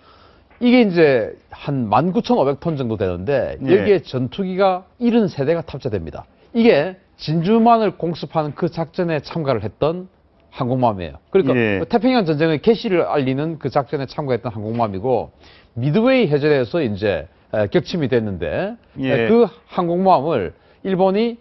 Speaker 9: 이게 이제 한 19,500톤 정도 되는데
Speaker 1: 예.
Speaker 9: 여기에 전투기가 70세대가 탑재됩니다. 이게 진주만을 공습하는 그 작전에 참가를 했던 항공모함이에요. 그러니까
Speaker 1: 예.
Speaker 9: 태평양 전쟁의 개시를 알리는 그 작전에 참가했던 항공모함이고 미드웨이 해전에서 이제 격침이 됐는데
Speaker 1: 예.
Speaker 9: 그 항공모함을 일본이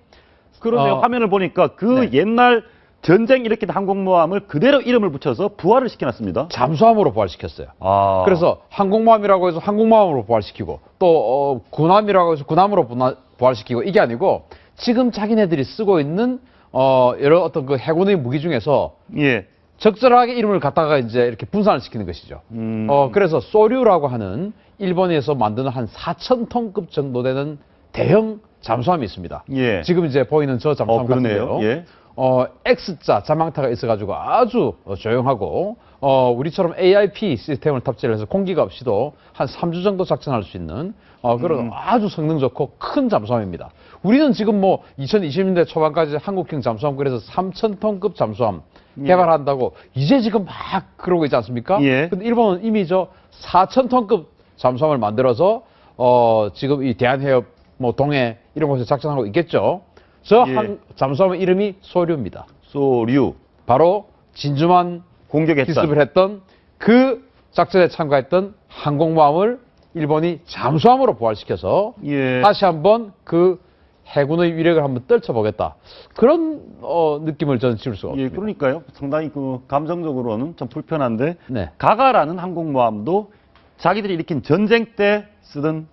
Speaker 1: 그러네요. 화면을 보니까 그
Speaker 9: 네.
Speaker 1: 옛날 전쟁 일으킨 항공모함을 그대로 이름을 붙여서 부활을 시켜놨습니다.
Speaker 9: 잠수함으로 부활시켰어요.
Speaker 1: 아.
Speaker 9: 그래서 항공모함이라고 해서 항공모함으로 부활시키고 또 군함이라고 해서 군함으로 부활시키고 이게 아니고 지금 자기네들이 쓰고 있는 여러 어떤 그 해군의 무기 중에서
Speaker 1: 예.
Speaker 9: 적절하게 이름을 갖다가 이제 이렇게 분산을 시키는 것이죠. 그래서 소류라고 하는 일본에서 만드는 한 4,000톤급 정도 되는 대형 잠수함이 있습니다.
Speaker 1: 예.
Speaker 9: 지금 이제 보이는 저 잠수함
Speaker 1: 그러네요.
Speaker 9: 같은데요.
Speaker 1: 예.
Speaker 9: X자 자망타가 있어가지고 아주 조용하고 우리처럼 AIP 시스템을 탑재를 해서 공기가 없이도 한 3주 정도 작전할 수 있는 그런 아주 성능 좋고 큰 잠수함입니다. 우리는 지금 뭐 2020년대 초반까지 한국형 잠수함 그래서 3,000톤급 잠수함 개발한다고 이제 지금 막 그러고 있지 않습니까?
Speaker 1: 예.
Speaker 9: 근데 일본은 이미 저 4,000톤급 잠수함을 만들어서 지금 이 대한해협 뭐 동해 이런 곳에 작전하고 있겠죠. 저
Speaker 1: 예.
Speaker 9: 잠수함의 이름이 소류입니다.
Speaker 1: 소류.
Speaker 9: 바로 진주만
Speaker 1: 공격했던.
Speaker 9: 기습을 했던 그 작전에 참가했던 항공모함을 일본이 잠수함으로 부활시켜서
Speaker 1: 예.
Speaker 9: 다시 한번 그 해군의 위력을 한번 떨쳐보겠다. 그런 느낌을 저는 지울 수가
Speaker 1: 예,
Speaker 9: 없습니다.
Speaker 1: 그러니까요. 상당히 그 감정적으로는 좀 불편한데
Speaker 9: 네.
Speaker 1: 가가라는 항공모함도 자기들이 일으킨 전쟁 때 쓰던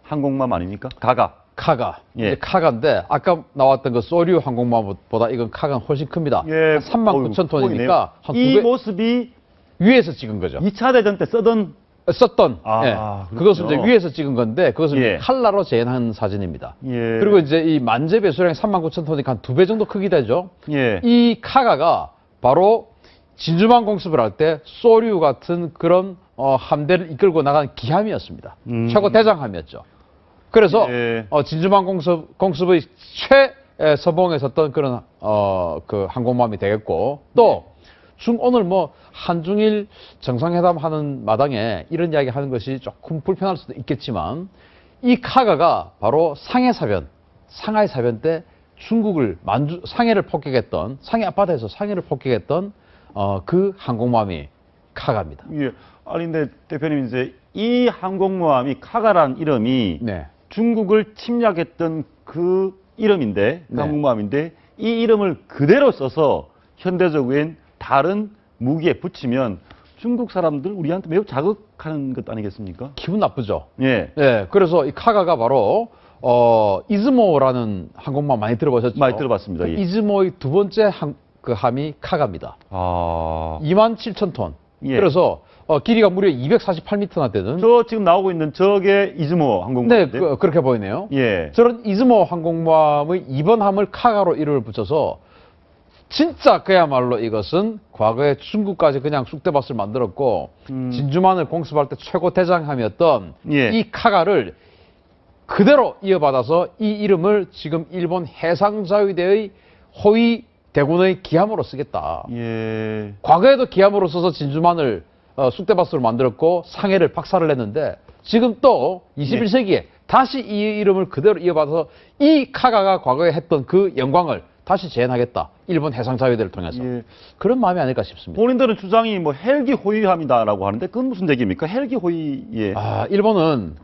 Speaker 1: 항공모함 아닙니까? 가가.
Speaker 9: 카가.
Speaker 1: 예.
Speaker 9: 이제 카가인데 아까 나왔던 그 소류 항공모함보다 이건 카가는 훨씬 큽니다.
Speaker 1: 예.
Speaker 9: 39,000톤이니까 한
Speaker 1: 이
Speaker 9: 2배
Speaker 1: 모습이
Speaker 9: 위에서 찍은 거죠.
Speaker 1: 2차 대전 때 썼던
Speaker 9: 썼던
Speaker 1: 아,
Speaker 9: 예. 그것은
Speaker 1: 그렇군요.
Speaker 9: 이제 위에서 찍은 건데 그것은
Speaker 1: 예.
Speaker 9: 칼라로 재현한 사진입니다.
Speaker 1: 예.
Speaker 9: 그리고 이제 이 만재 배수량이 39,000톤이니까 한 2배 정도 크기 되죠.
Speaker 1: 예.
Speaker 9: 이 카가가 바로 진주만 공습을 할 때 소류 같은 그런 함대를 이끌고 나가는 기함이었습니다. 최고 대장함이었죠. 그래서
Speaker 1: 예.
Speaker 9: 진주만 공습의 최서봉에 섰던 그런 그 항공모함이 되겠고 또 오늘 뭐 한중일 정상회담 하는 마당에 이런 이야기 하는 것이 조금 불편할 수도 있겠지만 이 카가가 바로 상하이 사변 때 중국을 상해를 폭격했던 상해 앞바다에서 상해를 폭격했던 그 항공모함이 카가입니다.
Speaker 1: 예. 아니 근데 대표님 이제 이 항공모함이 카가라는 이름이
Speaker 9: 네.
Speaker 1: 중국을 침략했던 그 이름인데 그
Speaker 9: 네.
Speaker 1: 항공모함인데 이 이름을 그대로 써서 현대적인 다른 무기에 붙이면 중국 사람들 우리한테 매우 자극하는 것 아니겠습니까?
Speaker 9: 기분 나쁘죠.
Speaker 1: 예.
Speaker 9: 네, 그래서 이 카가가 바로 이즈모라는 항공모함 많이 들어보셨죠?
Speaker 1: 많이 들어봤습니다.
Speaker 9: 그
Speaker 1: 예.
Speaker 9: 이즈모의 두 번째 그 함이 카가입니다.
Speaker 1: 아.
Speaker 9: 27,000톤.
Speaker 1: 예.
Speaker 9: 그래서 길이가 무려 248m나 되는.
Speaker 1: 저 지금 나오고 있는 저게 이즈모 항공모함.
Speaker 9: 네, 그렇게 보이네요.
Speaker 1: 예.
Speaker 9: 저런 이즈모 항공모함의 2번 함을 카가로 이름을 붙여서 진짜 그야말로 이것은 과거에 중국까지 그냥 쑥대밭을 만들었고 진주만을 공습할 때 최고 대장함이었던
Speaker 1: 예.
Speaker 9: 이 카가를 그대로 이어받아서 이 이름을 지금 일본 해상자위대의 호위 대군의 기함으로 쓰겠다.
Speaker 1: 예.
Speaker 9: 과거에도 기함으로 써서 진주만을 쑥대밭으로 만들었고 상해를 박살을 냈는데 지금 또 21세기에 다시 이 이름을 그대로 이어받아서 이 카가가 과거에 했던 그 영광을 다시 재현하겠다. 일본 해상자위대를 통해서.
Speaker 1: 예.
Speaker 9: 그런 마음이 아닐까 싶습니다.
Speaker 1: 본인들은 주장이 뭐 헬기 호위함이다라고 하는데 그건 무슨 얘기입니까? 헬기 호위. 예.
Speaker 9: 일본은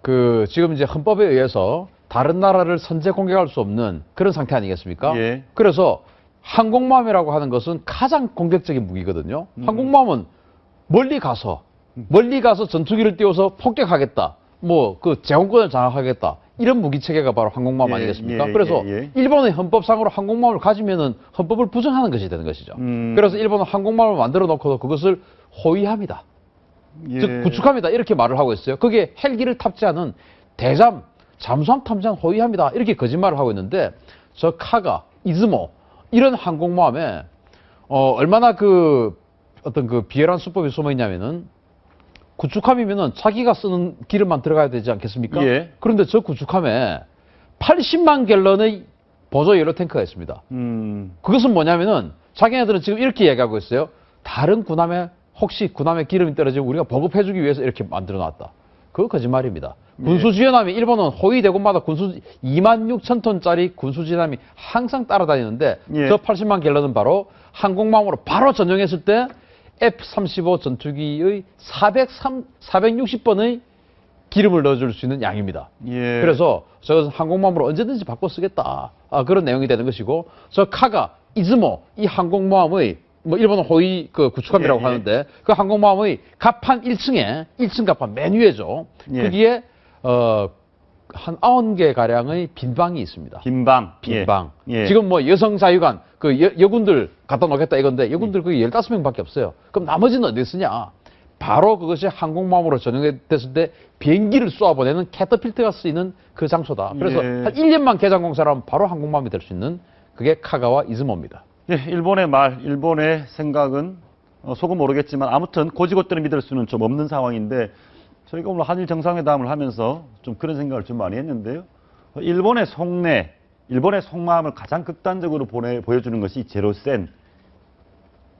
Speaker 9: 지금 이제 헌법에 의해서 다른 나라를 선제 공격할 수 없는 그런 상태 아니겠습니까?
Speaker 1: 예.
Speaker 9: 그래서 항공모함이라고 하는 것은 가장 공격적인 무기거든요. 항공모함은 멀리 가서 전투기를 띄워서 폭격하겠다. 뭐 그 제공권을 장악하겠다. 이런 무기 체계가 바로 항공모함
Speaker 1: 예,
Speaker 9: 아니겠습니까?
Speaker 1: 예,
Speaker 9: 그래서
Speaker 1: 예.
Speaker 9: 일본의 헌법상으로 항공모함을 가지면은 헌법을 부정하는 것이 되는 것이죠. 그래서 일본은 항공모함을 만들어 놓고도 그것을 호위함이다.
Speaker 1: 예.
Speaker 9: 즉 구축함이다. 이렇게 말을 하고 있어요. 그게 헬기를 탑재하는 잠수함 탐지한 호위함이다. 이렇게 거짓말을 하고 있는데 저 카가, 이즈모 이런 항공모함에 얼마나 어떤 비열한 수법이 숨어 있냐면은 구축함이면은 자기가 쓰는 기름만 들어가야 되지 않겠습니까?
Speaker 1: 예.
Speaker 9: 그런데 저 구축함에 80만 갤런의 보조 연료 탱크가 있습니다. 그것은 뭐냐면은 자기네들은 지금 이렇게 얘기하고 있어요. 다른 군함에 혹시 군함에 기름이 떨어지면 우리가 보급해주기 위해서 이렇게 만들어 놨다. 그거 거짓말입니다. 군수지연함이 일본은 호위 대군마다 26,000톤짜리 군수지연함이 항상 따라다니는데
Speaker 1: 예.
Speaker 9: 저 80만 갤런은 바로 항공모함으로 바로 전용했을 때 F-35 전투기의 460번의 기름을 넣어줄 수 있는 양입니다.
Speaker 1: 예.
Speaker 9: 그래서 저것은 항공모함으로 언제든지 바꿔 쓰겠다. 그런 내용이 되는 것이고 저 카가, 이즈모 이 항공모함의 일본은 호위 구축함이라고
Speaker 1: 예, 예.
Speaker 9: 하는데 그 항공모함의 갑판 1층 갑판 맨 위에죠.
Speaker 1: 예.
Speaker 9: 거기에 한 90개 가량의 빈방이 있습니다.
Speaker 1: 빈방.
Speaker 9: 빈방.
Speaker 1: 예.
Speaker 9: 지금 여성 자유관 여군들 갖다 놓겠다 이건데 여군들 거기 15명밖에 없어요. 그럼 나머지는 어디 쓰냐? 바로 그것이 항공모함으로 전용됐을 때 비행기를 쏘아보내는 캐터필트가 쓰이는 그 장소다. 그래서
Speaker 1: 예.
Speaker 9: 한 1년만 개장 공사를 하면 바로 항공모함이 될 수 있는 그게 카가와 이즈모입니다.
Speaker 1: 예, 일본의 일본의 생각은 속은 모르겠지만 아무튼 고지고대로 믿을 수는 좀 없는 상황인데 저희가 오늘 한일 정상회담을 하면서 좀 그런 생각을 좀 많이 했는데요. 일본의 속마음을 가장 극단적으로 보여주는 것이 제로센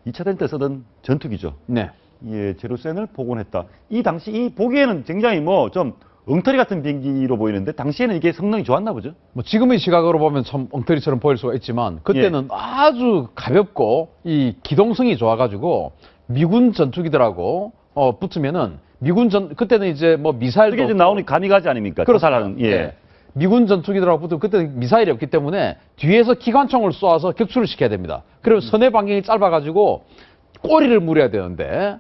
Speaker 1: 2차 대전 때 쓰던 전투기죠.
Speaker 9: 네.
Speaker 1: 예, 제로센을 복원했다. 이 당시 보기에는 굉장히 좀 엉터리 같은 비행기로 보이는데 당시에는 이게 성능이 좋았나 보죠?
Speaker 9: 지금의 시각으로 보면 참 엉터리처럼 보일 수가 있지만 그때는 아주 가볍고 이 기동성이 좋아가지고 미군 전투기들하고 붙으면은 그때는 이제 미사일도
Speaker 1: 그게 이제 나오는 가미가지 아닙니까? 자살하는. 예.
Speaker 9: 네. 미군 전투기들하고 붙으면 그때는 미사일이 없기 때문에 뒤에서 기관총을 쏘아서 격추를 시켜야 됩니다. 그러면 선의 반경이 짧아가지고 꼬리를 물어야 되는데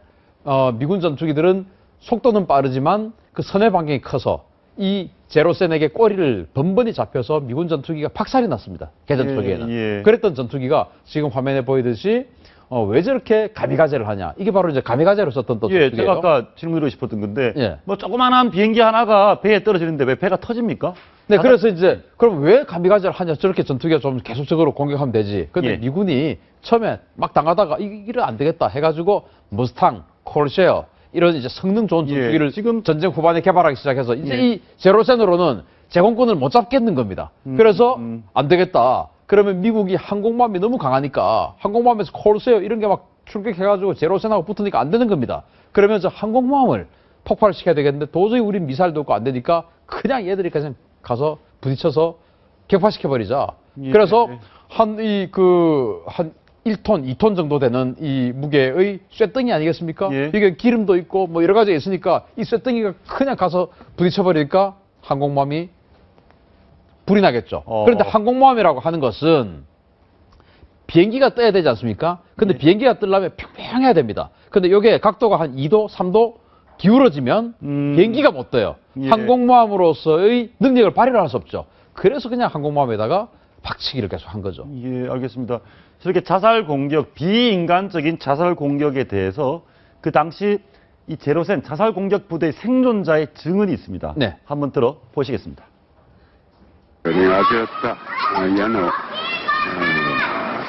Speaker 9: 미군 전투기들은 속도는 빠르지만 그 선의 반경이 커서 이 제로센에게 꼬리를 번번이 잡혀서 미군 전투기가 박살이 났습니다. 개전 초기에는.
Speaker 1: 예.
Speaker 9: 그랬던 전투기가 지금 화면에 보이듯이 왜 저렇게 가미가제를 하냐. 이게 바로 이제 가미가제로 썼던 또
Speaker 1: 예,
Speaker 9: 전투기예요.
Speaker 1: 제가 아까 질문드리고 싶었던 건데
Speaker 9: 예.
Speaker 1: 조그만한 비행기 하나가 배에 떨어지는데 왜 배가 터집니까?
Speaker 9: 네, 그래서 이제 그럼 왜 가미가제를 하냐. 저렇게 전투기가 좀 계속적으로 공격하면 되지. 근데
Speaker 1: 예.
Speaker 9: 미군이 처음에 막 당하다가 이래 안 되겠다 해가지고 머스탕, 콜쉐어 이런 이제 성능 좋은 전투기를 지금 전쟁 후반에 개발하기 시작해서 이제 이 제로센으로는 제공권을 못 잡겠는 겁니다. 그래서 안 되겠다. 그러면 미국이 항공모함이 너무 강하니까 항공모함에서 콜세어 이런 게 막 출격해가지고 제로센하고 붙으니까 안 되는 겁니다. 그러면서 항공모함을 폭발시켜야 되겠는데 도저히 우린 미사일도 없고 안 되니까 그냥 얘들이 그냥 가서 부딪혀서 격파시켜버리자.
Speaker 1: 예.
Speaker 9: 그래서 한 1톤, 2톤 정도 되는 이 무게의 쇠덩이 아니겠습니까?
Speaker 1: 예.
Speaker 9: 이게 기름도 있고 여러 가지가 있으니까 이 쇠덩이가 그냥 가서 부딪혀버리니까 항공모함이 불이 나겠죠. 그런데 항공모함이라고 하는 것은 비행기가 떠야 되지 않습니까? 근데 비행기가 뜨려면 평평해야 됩니다. 근데 이게 각도가 한 2도, 3도 기울어지면 비행기가 못 떠요.
Speaker 1: 예.
Speaker 9: 항공모함으로서의 능력을 발휘를 할 수 없죠. 그래서 그냥 항공모함에다가 박치기를 계속 한 거죠.
Speaker 1: 예, 알겠습니다. 저렇게 자살 공격, 비인간적인 자살 공격에 대해서 그 당시 이 제로센 자살 공격 부대의 생존자의 증언이 있습니다.
Speaker 9: 네.
Speaker 1: 한번 들어 보시겠습니다.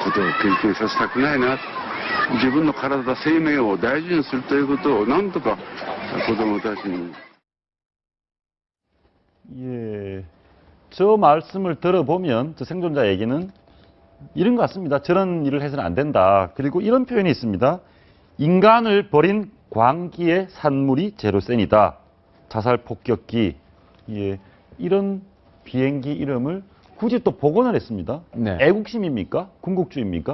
Speaker 10: ことを経験させたくないな、自分の体、生命を大事にするということをなんとか子供たちに。
Speaker 1: 예, 저 말씀을 들어보면 저 생존자 얘기는 이런 것 같습니다. 저런 일을 해서는 안 된다. 그리고 이런 표현이 있습니다. 인간을 버린 광기의 산물이 제로센이다. 자살 폭격기. 예, 이런 비행기 이름을 굳이 또 복원을 했습니다.
Speaker 9: 네.
Speaker 1: 애국심입니까? 군국주의입니까?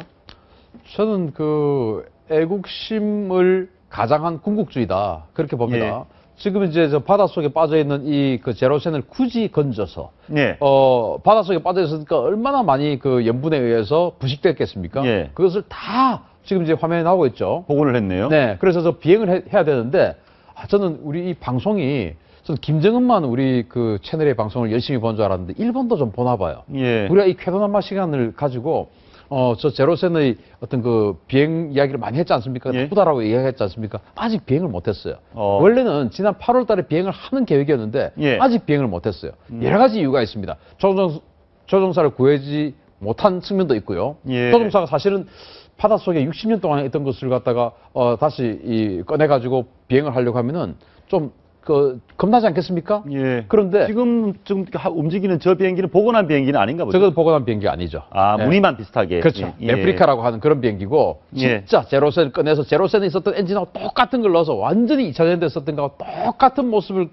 Speaker 9: 저는 그 애국심을 가장한 군국주의다 그렇게 봅니다.
Speaker 1: 예.
Speaker 9: 지금 이제 저 바닷속에 빠져 있는 이 그 제로센을 굳이 건져서
Speaker 1: 예.
Speaker 9: 바닷속에 빠져 있으니까 얼마나 많이 그 염분에 의해서 부식됐겠습니까?
Speaker 1: 예.
Speaker 9: 그것을 다 지금 이제 화면에 나오고 있죠.
Speaker 1: 복원을 했네요.
Speaker 9: 네. 그래서 저 비행을 해야 되는데 저는 우리 이 방송이 저는 김정은만 우리 그 채널의 방송을 열심히 본 줄 알았는데 일본도 좀 보나 봐요.
Speaker 1: 예.
Speaker 9: 우리가 이 쾌도남마 시간을 가지고 저 제로센의 어떤 그 비행 이야기를 많이 했지 않습니까?
Speaker 1: 예.
Speaker 9: 나쁘다라고 이야기했지 않습니까? 아직 비행을 못했어요. 원래는 지난 8월 달에 비행을 하는 계획이었는데
Speaker 1: 예.
Speaker 9: 아직 비행을 못했어요. 여러 가지 이유가 있습니다. 조종사를 구하지 못한 측면도 있고요.
Speaker 1: 예.
Speaker 9: 조종사가 사실은 바닷속에 60년 동안 있던 것을 갖다가 다시 꺼내가지고 비행을 하려고 하면은 좀 겁나지 않겠습니까?
Speaker 1: 예.
Speaker 9: 그런데
Speaker 1: 지금 움직이는 저 비행기는 복원한 비행기는 아닌가 보죠.
Speaker 9: 저건 복원한 비행기가 아니죠.
Speaker 1: 아,
Speaker 9: 예.
Speaker 1: 무늬만 비슷하게.
Speaker 9: 그렇죠.
Speaker 1: 예.
Speaker 9: 레플리카라고 하는 그런 비행기고
Speaker 1: 예.
Speaker 9: 진짜 제로센을 꺼내서 제로센에 있었던 엔진하고 똑같은 걸 넣어서 완전히 2차 대전 때 썼던 거하고 똑같은 모습을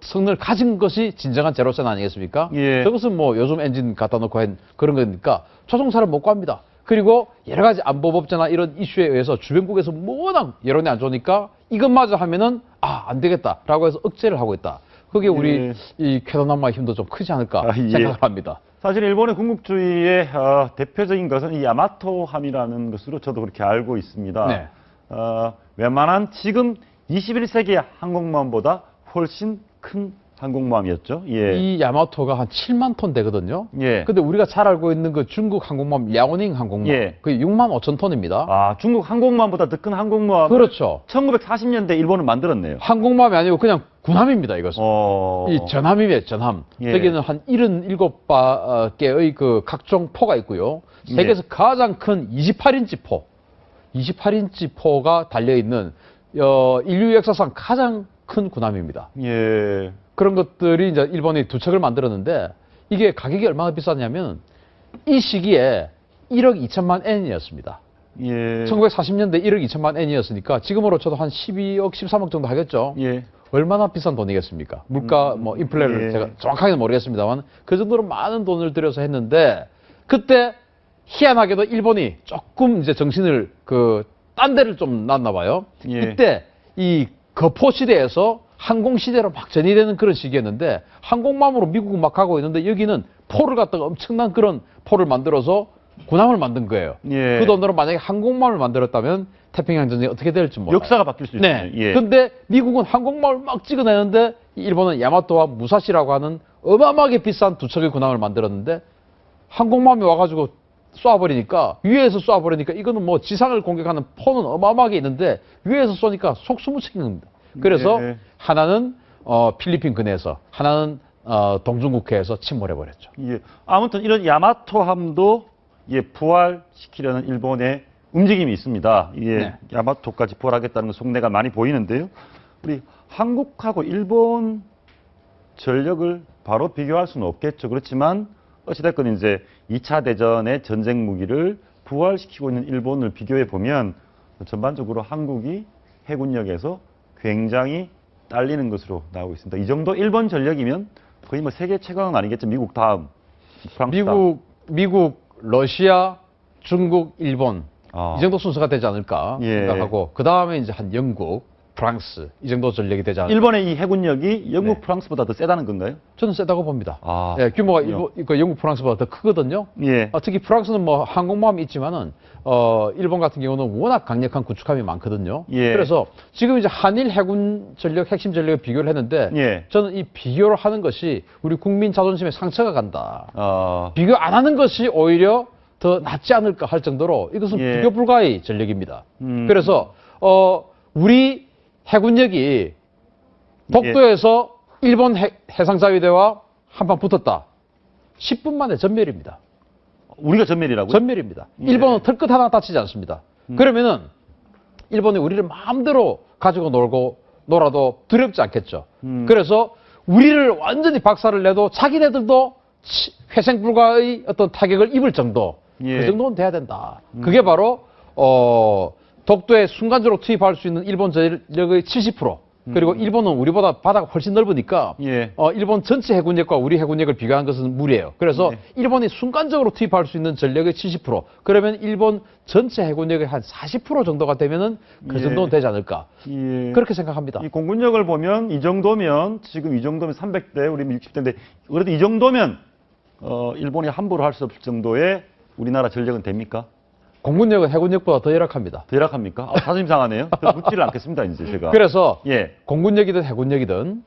Speaker 9: 성능을 가진 것이 진정한 제로센 아니겠습니까?
Speaker 1: 예.
Speaker 9: 저것은 뭐 요즘 엔진 갖다 놓고 한 그런 거니까 조종사를 못 구합니다. 그리고 여러 가지 안보법제나 이런 이슈에 의해서 주변국에서 워낙 여론이 안 좋으니까 이것마저 하면은 안 되겠다라고 해서 억제를 하고 있다. 그게 우리
Speaker 1: 예.
Speaker 9: 이 쾌도남마의 힘도 좀 크지 않을까
Speaker 1: 예.
Speaker 9: 생각을 합니다.
Speaker 1: 사실 일본의 군국주의의 대표적인 것은 이 야마토함이라는 것으로 저도 그렇게 알고 있습니다.
Speaker 9: 네.
Speaker 1: 웬만한 지금 21세기 항공모함보다 훨씬 큰 항공모함이었죠. 예.
Speaker 9: 이 야마토가 한 7만 톤 되거든요.
Speaker 1: 예.
Speaker 9: 근데 우리가 잘 알고 있는 그 중국 항공모함 야오닝 항공모함
Speaker 1: 예.
Speaker 9: 그게 6만 5천 톤입니다.
Speaker 1: 아, 중국 항공모함보다 더 큰 항공모함.
Speaker 9: 그렇죠.
Speaker 1: 1940년대 일본은 만들었네요.
Speaker 9: 항공모함이 아니고 그냥 군함입니다, 이것은.
Speaker 1: 어.
Speaker 9: 이 전함이에요, 전함.
Speaker 1: 예.
Speaker 9: 여기는 한 77개의 그 각종 포가 있고요. 세계에서 가장 큰 28인치 포, 28인치 포가 달려있는 인류 역사상 가장 큰 군함입니다.
Speaker 1: 예.
Speaker 9: 그런 것들이 이제 일본이 두 척을 만들었는데 이게 가격이 얼마나 비쌌냐면 이 시기에 1억 2천만 엔이었습니다.
Speaker 1: 예.
Speaker 9: 1940년대 1억 2천만 엔이었으니까 지금으로 쳐도 한 12억, 13억 정도 하겠죠.
Speaker 1: 예.
Speaker 9: 얼마나 비싼 돈이겠습니까? 물가, 뭐, 인플레를
Speaker 1: 예.
Speaker 9: 제가 정확하게는 모르겠습니다만 그 정도로 많은 돈을 들여서 했는데 그때 희한하게도 일본이 조금 이제 정신을 딴 데를 좀 놨나 봐요.
Speaker 1: 예.
Speaker 9: 이때 이 거포 시대에서 항공 시대로 막 전이되는 그런 시기였는데 항공모함으로 미국은 막 가고 있는데 여기는 포를 갖다가 엄청난 그런 포를 만들어서 군함을 만든 거예요.
Speaker 1: 예.
Speaker 9: 그 돈으로 만약에 항공모함을 만들었다면 태평양 전쟁이 어떻게 될지 몰라요.
Speaker 1: 역사가 바뀔 수 있어요.
Speaker 9: 네.
Speaker 1: 예.
Speaker 9: 근데 미국은 항공모함을 막 찍어내는데 일본은 야마토와 무사시라고 하는 어마어마하게 비싼 두 척의 군함을 만들었는데 항공모함이 와가지고 쏴버리니까 위에서 쏴버리니까 이거는 뭐 지상을 공격하는 포는 어마어마하게 있는데 위에서 쏘니까 속수무책인 겁니다. 그래서
Speaker 1: 네.
Speaker 9: 하나는 필리핀 근해에서 하나는 동중국해에서 침몰해버렸죠.
Speaker 1: 예. 아무튼 이런 야마토함도 부활시키려는 일본의 움직임이 있습니다. 예.
Speaker 9: 네.
Speaker 1: 야마토까지 부활하겠다는 그 속내가 많이 보이는데요. 우리 한국하고 일본 전력을 바로 비교할 수는 없겠죠. 그렇지만 어찌됐건 이제 2차 대전의 전쟁 무기를 부활시키고 있는 일본을 비교해 보면 전반적으로 한국이 해군력에서 굉장히 딸리는 것으로 나오고 있습니다. 이 정도 일본 전력이면 거의 뭐 세계 최강은 아니겠죠. 미국 다음, 프랑스 다음.
Speaker 9: 미국, 러시아, 중국, 일본 이 정도 순서가 되지 않을까
Speaker 1: 예.
Speaker 9: 생각하고 그 다음에 이제 한 영국, 프랑스 이 정도 전력이 되지 않을까.
Speaker 1: 일본의 이 해군력이 영국,
Speaker 9: 네.
Speaker 1: 프랑스보다 더 세다는 건가요?
Speaker 9: 저는 세다고 봅니다.
Speaker 1: 아,
Speaker 9: 예, 규모가 영국, 프랑스보다 더 크거든요.
Speaker 1: 예.
Speaker 9: 특히 프랑스는 뭐 항공모함이 있지만은 일본 같은 경우는 워낙 강력한 구축함이 많거든요.
Speaker 1: 예.
Speaker 9: 그래서 지금 이제 한일 해군 전력, 핵심 전력을 비교를 했는데
Speaker 1: 예.
Speaker 9: 저는 이 비교를 하는 것이 우리 국민 자존심에 상처가 간다.
Speaker 1: 어,
Speaker 9: 비교 안 하는 것이 오히려 더 낫지 않을까 할 정도로 이것은
Speaker 1: 예.
Speaker 9: 비교 불가의 전력입니다.
Speaker 1: 음.
Speaker 9: 그래서 우리 해군력이 독도에서 일본 해상자위대와 한판 붙었다. 10분 만에 전멸입니다.
Speaker 1: 우리가 전멸이라고요?
Speaker 9: 전멸입니다.
Speaker 1: 예.
Speaker 9: 일본은 털끝 하나 다치지 않습니다. 그러면은 일본이 우리를 마음대로 가지고 놀아도 두렵지 않겠죠. 그래서 우리를 완전히 박살을 내도 자기네들도 회생 불가의 어떤 타격을 입을 정도,
Speaker 1: 예.
Speaker 9: 그 정도는 돼야 된다. 그게 바로 독도에 순간적으로 투입할 수 있는 일본 전력의 70%. 그리고 일본은 우리보다 바다가 훨씬 넓으니까
Speaker 1: 예.
Speaker 9: 일본 전체 해군력과 우리 해군력을 비교한 것은 무리예요. 그래서 일본이 순간적으로 투입할 수 있는 전력의 70%. 그러면 일본 전체 해군력의 한 40% 정도가 되면은 그 정도는 되지 않을까. 그렇게 생각합니다.
Speaker 1: 이 공군력을 보면 이 정도면 지금 이 정도면 300대 우리 60대인데 그래도 이 정도면 일본이 함부로 할 수 없을 정도의 우리나라 전력은 됩니까?
Speaker 9: 공군력은 해군력보다 더 열악합니다.
Speaker 1: 더 열악합니까? 자존심 상하네요. 묻지를 않겠습니다, 이제 제가.
Speaker 9: 그래서
Speaker 1: 예.
Speaker 9: 공군력이든 해군력이든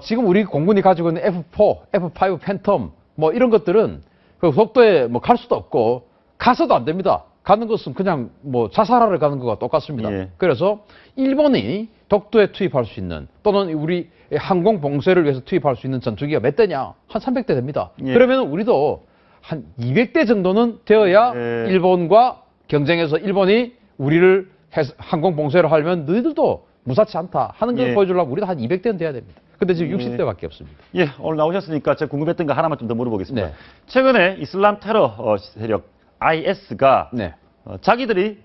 Speaker 9: 지금 우리 공군이 가지고 있는 F4, F5 팬텀 뭐 이런 것들은 그 독도에 뭐 갈 수도 없고 가서도 안 됩니다. 가는 것은 그냥 뭐 자살하러 가는 것과 똑같습니다.
Speaker 1: 예.
Speaker 9: 그래서 일본이 독도에 투입할 수 있는 또는 우리 항공 봉쇄를 위해서 투입할 수 있는 전투기가 몇 대냐? 한 300대 됩니다.
Speaker 1: 예.
Speaker 9: 그러면 우리도 한 200대 정도는 되어야
Speaker 1: 예.
Speaker 9: 일본과 경쟁해서 일본이 우리를 항공 봉쇄를 하려면 너희들도 무사치 않다 하는 걸
Speaker 1: 예.
Speaker 9: 보여주려면 우리도 한 200대는 돼야 됩니다. 근데 지금 60대밖에 없습니다.
Speaker 1: 예, 오늘 나오셨으니까 제가 궁금했던 거 하나만 좀 더 물어보겠습니다.
Speaker 9: 네.
Speaker 1: 최근에 이슬람 테러 세력 IS가
Speaker 9: 네.
Speaker 1: 자기들이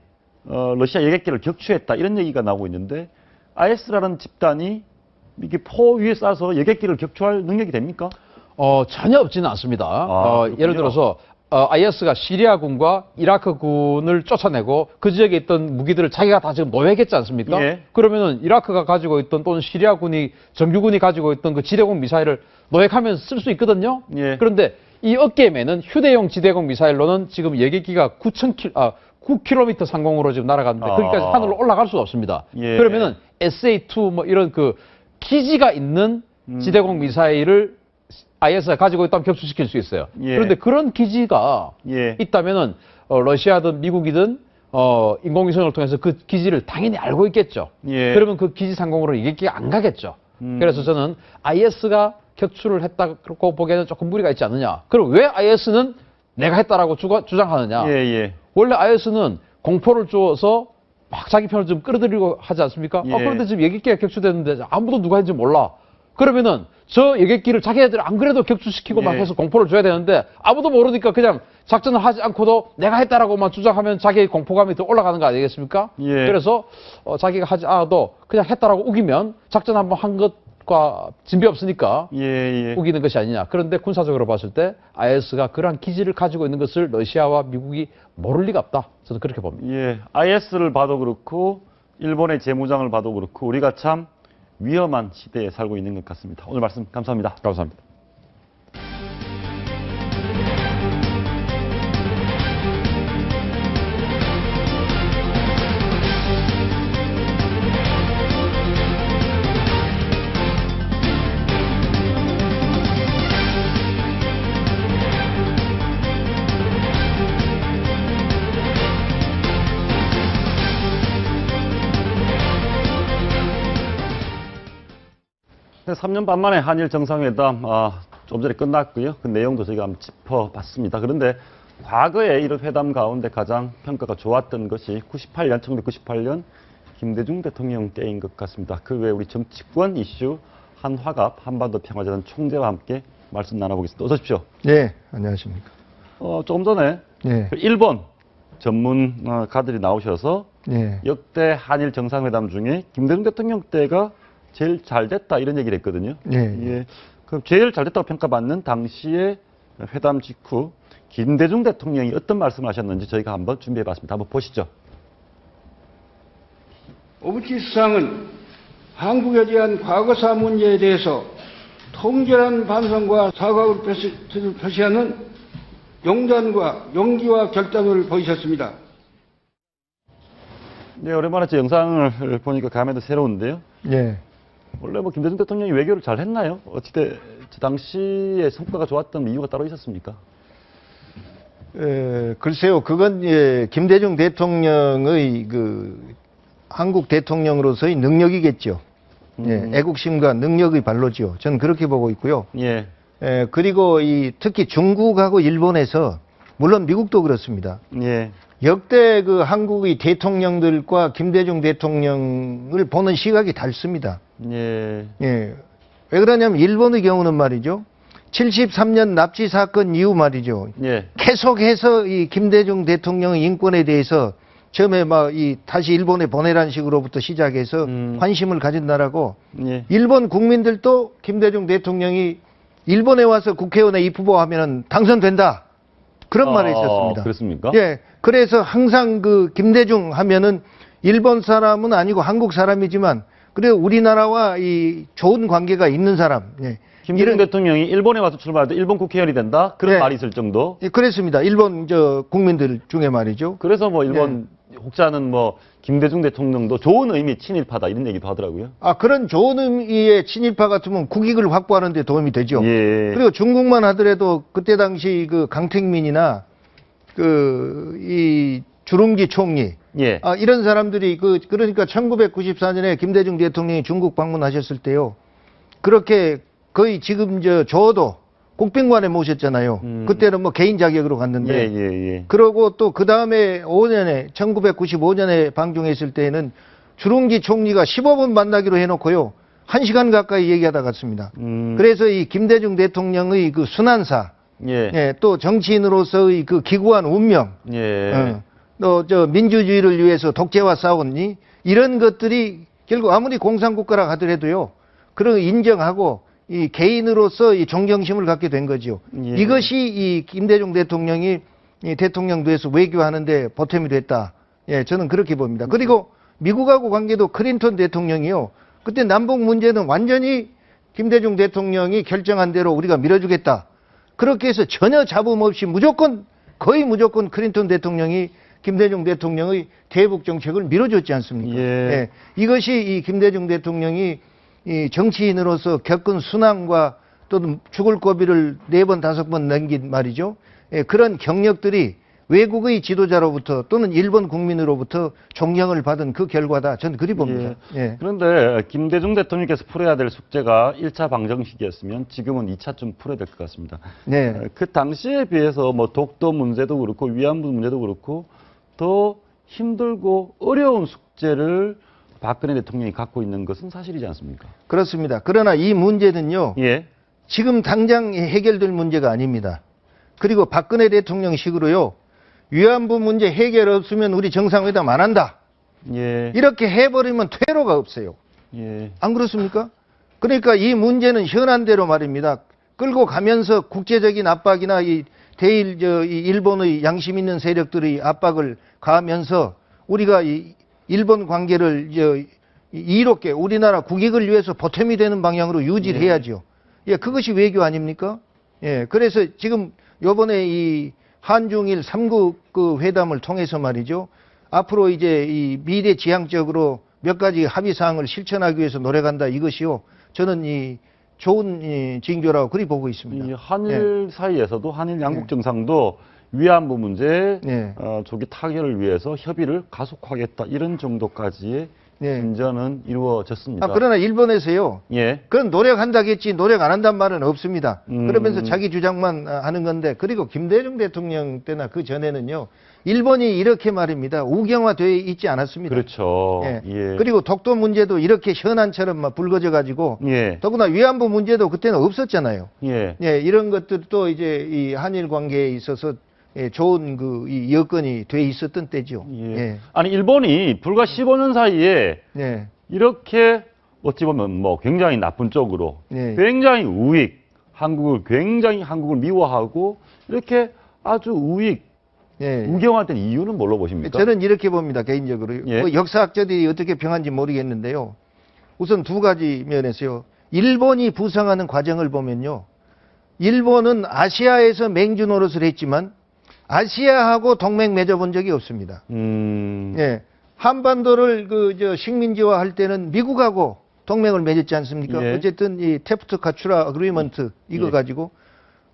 Speaker 1: 러시아 여객기를 격추했다 이런 얘기가 나오고 있는데 IS라는 집단이 이게 포 위에 쏴서 여객기를 격추할 능력이 됩니까?
Speaker 9: 전혀 없지는 않습니다.
Speaker 1: 그렇군요.
Speaker 9: 예를 들어서 IS가 시리아군과 이라크군을 쫓아내고 그 지역에 있던 무기들을 자기가 다 지금 노획했지 않습니까?
Speaker 1: 예.
Speaker 9: 그러면은 이라크가 가지고 있던 또는 시리아군이 정규군이 가지고 있던 그 지대공 미사일을 노획하면 쓸 수 있거든요.
Speaker 1: 예.
Speaker 9: 그런데 이 어깨에 매는 휴대용 지대공 미사일로는 지금 여객기가 9km 상공으로 지금 날아가는데 거기까지 하늘로 올라갈 수가 없습니다.
Speaker 1: 예.
Speaker 9: 그러면은 SA-2 뭐 이런 그 기지가 있는 지대공 미사일을 IS가 가지고 있다면 격추시킬 수 있어요.
Speaker 1: 예.
Speaker 9: 그런데 그런 기지가
Speaker 1: 예.
Speaker 9: 있다면은 러시아든 미국이든 인공위성을 통해서 그 기지를 당연히 알고 있겠죠.
Speaker 1: 예.
Speaker 9: 그러면 그 기지 상공으로 이객기가 안 가겠죠. 그래서 저는 IS가 격추를 했다고 보기에는 조금 무리가 있지 않느냐. 그럼 왜 IS는 내가 했다라고 주장하느냐.
Speaker 1: 예, 예.
Speaker 9: 원래 IS는 공포를 주어서 막 자기 편을 좀 끌어들이고 하지 않습니까?
Speaker 1: 예.
Speaker 9: 그런데 지금 여객기가 격추됐는데 아무도 누가 했는지 몰라. 그러면은 저 여객기를 자기네들 안 그래도 격추시키고 막
Speaker 1: 예.
Speaker 9: 해서 공포를 줘야 되는데 아무도 모르니까 그냥 작전을 하지 않고도 내가 했다라고만 주장하면 자기의 공포감이 더 올라가는 거 아니겠습니까?
Speaker 1: 예.
Speaker 9: 그래서 자기가 하지 않아도 그냥 했다라고 우기면 작전 한번 한 것과 진배 없으니까
Speaker 1: 예, 예.
Speaker 9: 우기는 것이 아니냐. 그런데 군사적으로 봤을 때 IS가 그러한 기지를 가지고 있는 것을 러시아와 미국이 모를 리가 없다. 저는 그렇게 봅니다.
Speaker 1: 예. IS를 봐도 그렇고 일본의 재무장을 봐도 그렇고 우리가 참 위험한 시대에 살고 있는 것 같습니다. 오늘 말씀 감사합니다.
Speaker 9: 감사합니다.
Speaker 1: 네, 3년 반 만에 한일 정상회담 좀 전에 끝났고요. 그 내용도 저희가 한번 짚어봤습니다. 그런데 과거에 이런 회담 가운데 가장 평가가 좋았던 것이 1998년 김대중 대통령 때인 것 같습니다. 그 외에 우리 정치권 이슈 한화갑 한반도 평화재단 총재와 함께 말씀 나눠보겠습니다. 어서 오십시오.
Speaker 11: 네, 안녕하십니까.
Speaker 1: 조금 전에
Speaker 11: 네.
Speaker 1: 그 일본 전문가들이 나오셔서
Speaker 11: 네.
Speaker 1: 역대 한일 정상회담 중에 김대중 대통령 때가 제일 잘 됐다 이런 얘기를 했거든요.
Speaker 11: 네.
Speaker 1: 예. 그럼 제일 잘 됐다고 평가받는 당시의 회담 직후 김대중 대통령이 어떤 말씀을 하셨는지 저희가 한번 준비해봤습니다. 한번 보시죠.
Speaker 12: 오부치 수상은 한국에 대한 과거사 문제에 대해서 통절한 반성과 사과를 표시하는 용단과 용기와 결단을 보이셨습니다.
Speaker 1: 네, 오랜만에 제 영상을 보니까 감회도 새로운데요.
Speaker 11: 네.
Speaker 1: 원래 뭐 김대중 대통령이 외교를 잘 했나요? 어찌돼 당시에 성과가 좋았던 이유가 따로 있었습니까?
Speaker 11: 글쎄요, 그건 김대중 대통령의 그 한국 대통령으로서의 능력이겠죠. 애국심과 능력의 발로죠. 저는 그렇게 보고 있고요.
Speaker 1: 예.
Speaker 11: 그리고 특히 중국하고 일본에서 물론 미국도 그렇습니다.
Speaker 1: 예.
Speaker 11: 역대 그 한국의 대통령들과 김대중 대통령을 보는 시각이 다릅니다.
Speaker 1: 예.
Speaker 11: 예. 왜 그러냐면 일본의 경우는 말이죠. 73년 납치 사건 이후 말이죠.
Speaker 1: 예.
Speaker 11: 계속해서 이 김대중 대통령의 인권에 대해서 처음에 다시 일본에 보내라는 식으로부터 시작해서 관심을 가진 나라고
Speaker 1: 예.
Speaker 11: 일본 국민들도 김대중 대통령이 일본에 와서 국회의원에 입후보하면 당선된다. 그런 말이 있었습니다.
Speaker 1: 그렇습니까?
Speaker 11: 예. 그래서 항상 그 김대중 하면은 일본 사람은 아니고 한국 사람이지만 그래도 우리나라와 이 좋은 관계가 있는 사람. 예.
Speaker 1: 김대중 대통령이 일본에 와서 출마할 때 일본 국회의원이 된다? 그런
Speaker 11: 예.
Speaker 1: 말이 있을 정도?
Speaker 11: 예, 그랬습니다. 일본 국민들 중에 말이죠.
Speaker 1: 그래서 뭐 일본 혹자는 뭐 김대중 대통령도 좋은 의미 친일파다 이런 얘기도 하더라고요.
Speaker 11: 그런 좋은 의미의 친일파 같으면 국익을 확보하는 데 도움이 되죠.
Speaker 1: 예.
Speaker 11: 그리고 중국만 하더라도 그때 당시 그 강택민이나 이 주룽기 총리
Speaker 1: 예.
Speaker 11: 이런 사람들이 그러니까 1994년에 김대중 대통령이 중국 방문하셨을 때요. 그렇게 거의 지금 저도 국빈관에 모셨잖아요. 그때는 뭐 개인 자격으로 갔는데.
Speaker 1: 예.
Speaker 11: 그러고 또 그 다음에 1995년에 방중했을 때에는 주룽기 총리가 15분 만나기로 해놓고요. 1시간 가까이 얘기하다 갔습니다. 그래서 이 김대중 대통령의 그 순환사, 예, 또 정치인으로서의 그 기구한 운명, 또 민주주의를 위해서 독재와 싸웠니? 이런 것들이 결국 아무리 공산국가라 하더라도요. 그런 인정하고 이 개인으로서 이 존경심을 갖게 된 거죠.
Speaker 1: 예.
Speaker 11: 이것이 이 김대중 대통령이 이 대통령도에서 외교하는데 보탬이 됐다. 예, 저는 그렇게 봅니다. 그리고 미국하고 관계도 클린턴 대통령이요. 그때 남북 문제는 완전히 김대중 대통령이 결정한 대로 우리가 밀어주겠다. 그렇게 해서 전혀 잡음 없이 거의 무조건 클린턴 대통령이 김대중 대통령의 대북 정책을 밀어줬지 않습니까? 예. 이것이 이 김대중 대통령이 이 정치인으로서 겪은 순환과 또는 죽을 고비를 4번, 5번 넘긴 말이죠. 예, 그런 경력들이 외국의 지도자로부터 또는 일본 국민으로부터 존경을 받은 그 결과다. 저는 그리 봅니다. 예.
Speaker 1: 그런데 김대중 대통령께서 풀어야 될 숙제가 1차 방정식이었으면 지금은 2차쯤 풀어야 될 것 같습니다.
Speaker 11: 네.
Speaker 1: 그 당시에 비해서 뭐 독도 문제도 그렇고 위안부 문제도 그렇고 더 힘들고 어려운 숙제를 박근혜 대통령이 갖고 있는 것은 사실이지 않습니까?
Speaker 11: 그렇습니다. 그러나 이 문제는요.
Speaker 1: 예.
Speaker 11: 지금 당장 해결될 문제가 아닙니다. 그리고 박근혜 대통령식으로요. 위안부 문제 해결 없으면 우리 정상회담 안 한다.
Speaker 1: 예.
Speaker 11: 이렇게 해버리면 퇴로가 없어요.
Speaker 1: 예.
Speaker 11: 안 그렇습니까? 그러니까 이 문제는 현안 대로 말입니다. 끌고 가면서 국제적인 압박이나 이 일본의 양심 있는 세력들의 압박을 가하면서 우리가 이 일본 관계를 이롭게 우리나라 국익을 위해서 보탬이 되는 방향으로 유지를 해야죠. 예, 그것이 외교 아닙니까? 예, 그래서 지금 요번에 이 한중일 3국 그 회담을 통해서 말이죠. 앞으로 이제 이 미래 지향적으로 몇 가지 합의 사항을 실천하기 위해서 노력한다 이것이요. 저는 이 좋은 징조라고 그리 보고 있습니다.
Speaker 1: 이 한일 사이에서도 한일 양국 정상도 위안부 문제 조기 타결을 위해서 협의를 가속화하겠다 이런 정도까지의 진전은 이루어졌습니다.
Speaker 11: 그러나 일본에서요. 그건 노력한다겠지 노력 안 한다는 말은 없습니다. 그러면서 자기 주장만 하는 건데 그리고 김대중 대통령 때나 그 전에는요. 일본이 이렇게 말입니다. 우경화되어 있지 않았습니다.
Speaker 1: 그렇죠.
Speaker 11: 그리고 독도 문제도 이렇게 현안처럼 막 불거져 가지고 더구나 위안부 문제도 그때는 없었잖아요. 이런 것들도 이제 이 한일 관계에 있어서 좋은 그 이 여건이 돼 있었던 때죠.
Speaker 1: 아니 일본이 불과 15년 사이에 이렇게 어찌 보면 뭐 굉장히 나쁜 쪽으로 굉장히 한국을 미워하고 이렇게 아주 우경화된 이유는 뭘로 보십니까?
Speaker 11: 저는 이렇게 봅니다. 개인적으로. 뭐 역사학자들이 어떻게 평한지 모르겠는데요. 우선 두 가지 면에서요. 일본이 부상하는 과정을 보면요. 일본은 아시아에서 맹주 노릇을 했지만 아시아하고 동맹 맺어본 적이 없습니다. 한반도를 식민지화 할 때는 미국하고 동맹을 맺었지 않습니까? 어쨌든 이 테프트 카츄라 어그리먼트 이거 가지고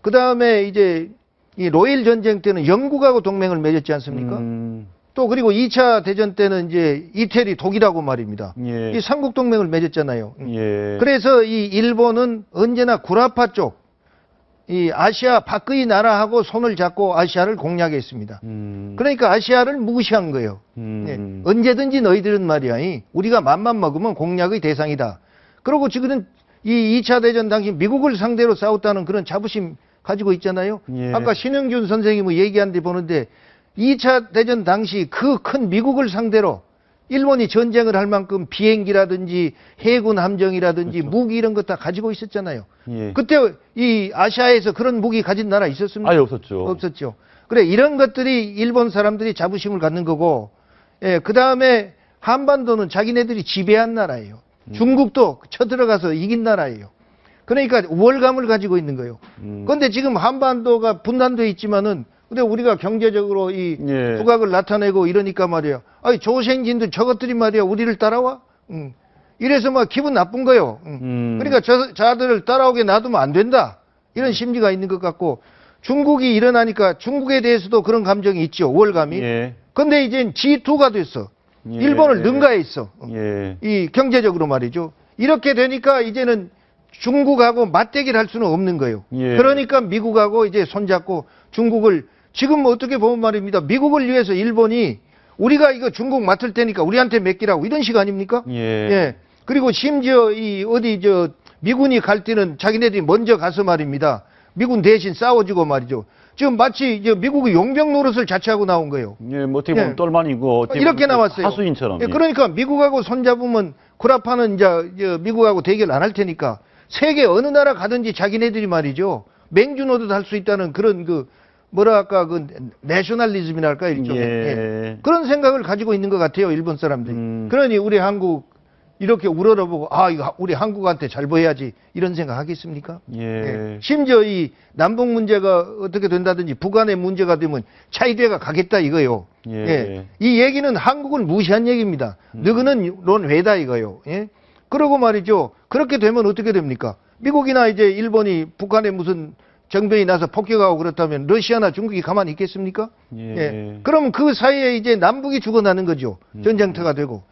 Speaker 11: 그 다음에 이제 이 로일 전쟁 때는 영국하고 동맹을 맺었지 않습니까? 또 그리고 2차 대전 때는 이제 이태리 독일하고 말입니다. 이 삼국 동맹을 맺었잖아요. 그래서 이 일본은 언제나 구라파 쪽 이 아시아 밖의 나라하고 손을 잡고 아시아를 공략했습니다. 그러니까 아시아를 무시한 거예요. 언제든지 너희들은 말이야, 우리가 맘만 먹으면 공략의 대상이다. 그리고 지금은 이 2차 대전 당시 미국을 상대로 싸웠다는 그런 자부심 가지고 있잖아요.
Speaker 1: 예.
Speaker 11: 아까 신흥준 선생님이 얘기한 데 보는데 2차 대전 당시 그 큰 미국을 상대로 일본이 전쟁을 할 만큼 비행기라든지 해군 함정이라든지
Speaker 1: 그렇죠.
Speaker 11: 무기 이런 거 다 가지고 있었잖아요.
Speaker 1: 예.
Speaker 11: 그때 이 아시아에서 그런 무기 가진 나라 있었습니까?
Speaker 1: 아예 없었죠.
Speaker 11: 없었죠. 그래, 이런 것들이 일본 사람들이 자부심을 갖는 거고, 예, 그 다음에 한반도는 자기네들이 지배한 나라예요. 중국도 쳐들어가서 이긴 나라예요. 그러니까 우월감을 가지고 있는 거예요. 그런데 지금 한반도가 분단돼 있지만은, 근데 우리가 경제적으로 이
Speaker 1: 예.
Speaker 11: 두각을 나타내고 이러니까 말이야. 아니, 조생진들 저것들이 말이야, 우리를 따라와? 이래서 막 기분 나쁜 거예요. 그러니까 저들을 따라오게 놔두면 안 된다. 이런 심리가 있는 것 같고, 중국이 일어나니까 중국에 대해서도 그런 감정이 있죠. 우월감이.
Speaker 1: 예.
Speaker 11: 근데 이젠 G2가 됐어.
Speaker 1: 예.
Speaker 11: 일본을 능가했어.
Speaker 1: 예.
Speaker 11: 이 경제적으로 말이죠. 이렇게 되니까 이제는 중국하고 맞대기를 할 수는 없는 거예요.
Speaker 1: 예.
Speaker 11: 그러니까 미국하고 이제 손잡고 중국을 지금 어떻게 보면 말입니다. 미국을 위해서 일본이 우리가 이거 중국 맡을 테니까 우리한테 맡기라고 이런 식 아닙니까?
Speaker 1: 예.
Speaker 11: 예. 그리고 심지어 이 어디 저 미군이 갈 때는 자기네들이 먼저 가서 말입니다. 미군 대신 싸워주고 말이죠. 지금 마치 미국의 용병 노릇을 자처하고 나온 거예요.
Speaker 1: 예, 뭐 어떻게 보면 똘만이고 어떻게
Speaker 11: 이렇게
Speaker 1: 보면
Speaker 11: 나왔어요.
Speaker 1: 하수인처럼.
Speaker 11: 예, 그러니까 미국하고 손잡으면 구라파는 이제 미국하고 대결 안 할 테니까 세계 어느 나라 가든지 자기네들이 말이죠. 맹주 노릇 할 수 있다는 그런 그 뭐랄까 그 내셔널리즘이랄까 일종의 예. 그런 생각을 가지고 있는 것 같아요. 일본 사람들이. 그러니 우리 한국 이렇게 우러러보고 아 이거 우리 한국한테 잘 보여야지 이런 생각 하겠습니까?
Speaker 1: 예.
Speaker 11: 예. 심지어 이 남북 문제가 어떻게 된다든지 북한의 문제가 되면 차이대가 가겠다 이거요.
Speaker 1: 예.
Speaker 11: 예. 이 얘기는 한국을 무시한 얘기입니다. 너희는 론외다 이거요. 예. 그러고 말이죠. 그렇게 되면 어떻게 됩니까? 미국이나 이제 일본이 북한에 무슨 정변이 나서 폭격하고 그렇다면 러시아나 중국이 가만히 있겠습니까?
Speaker 1: 예.
Speaker 11: 예. 그럼 그 사이에 이제 남북이 죽어나는 거죠. 전쟁터가 되고.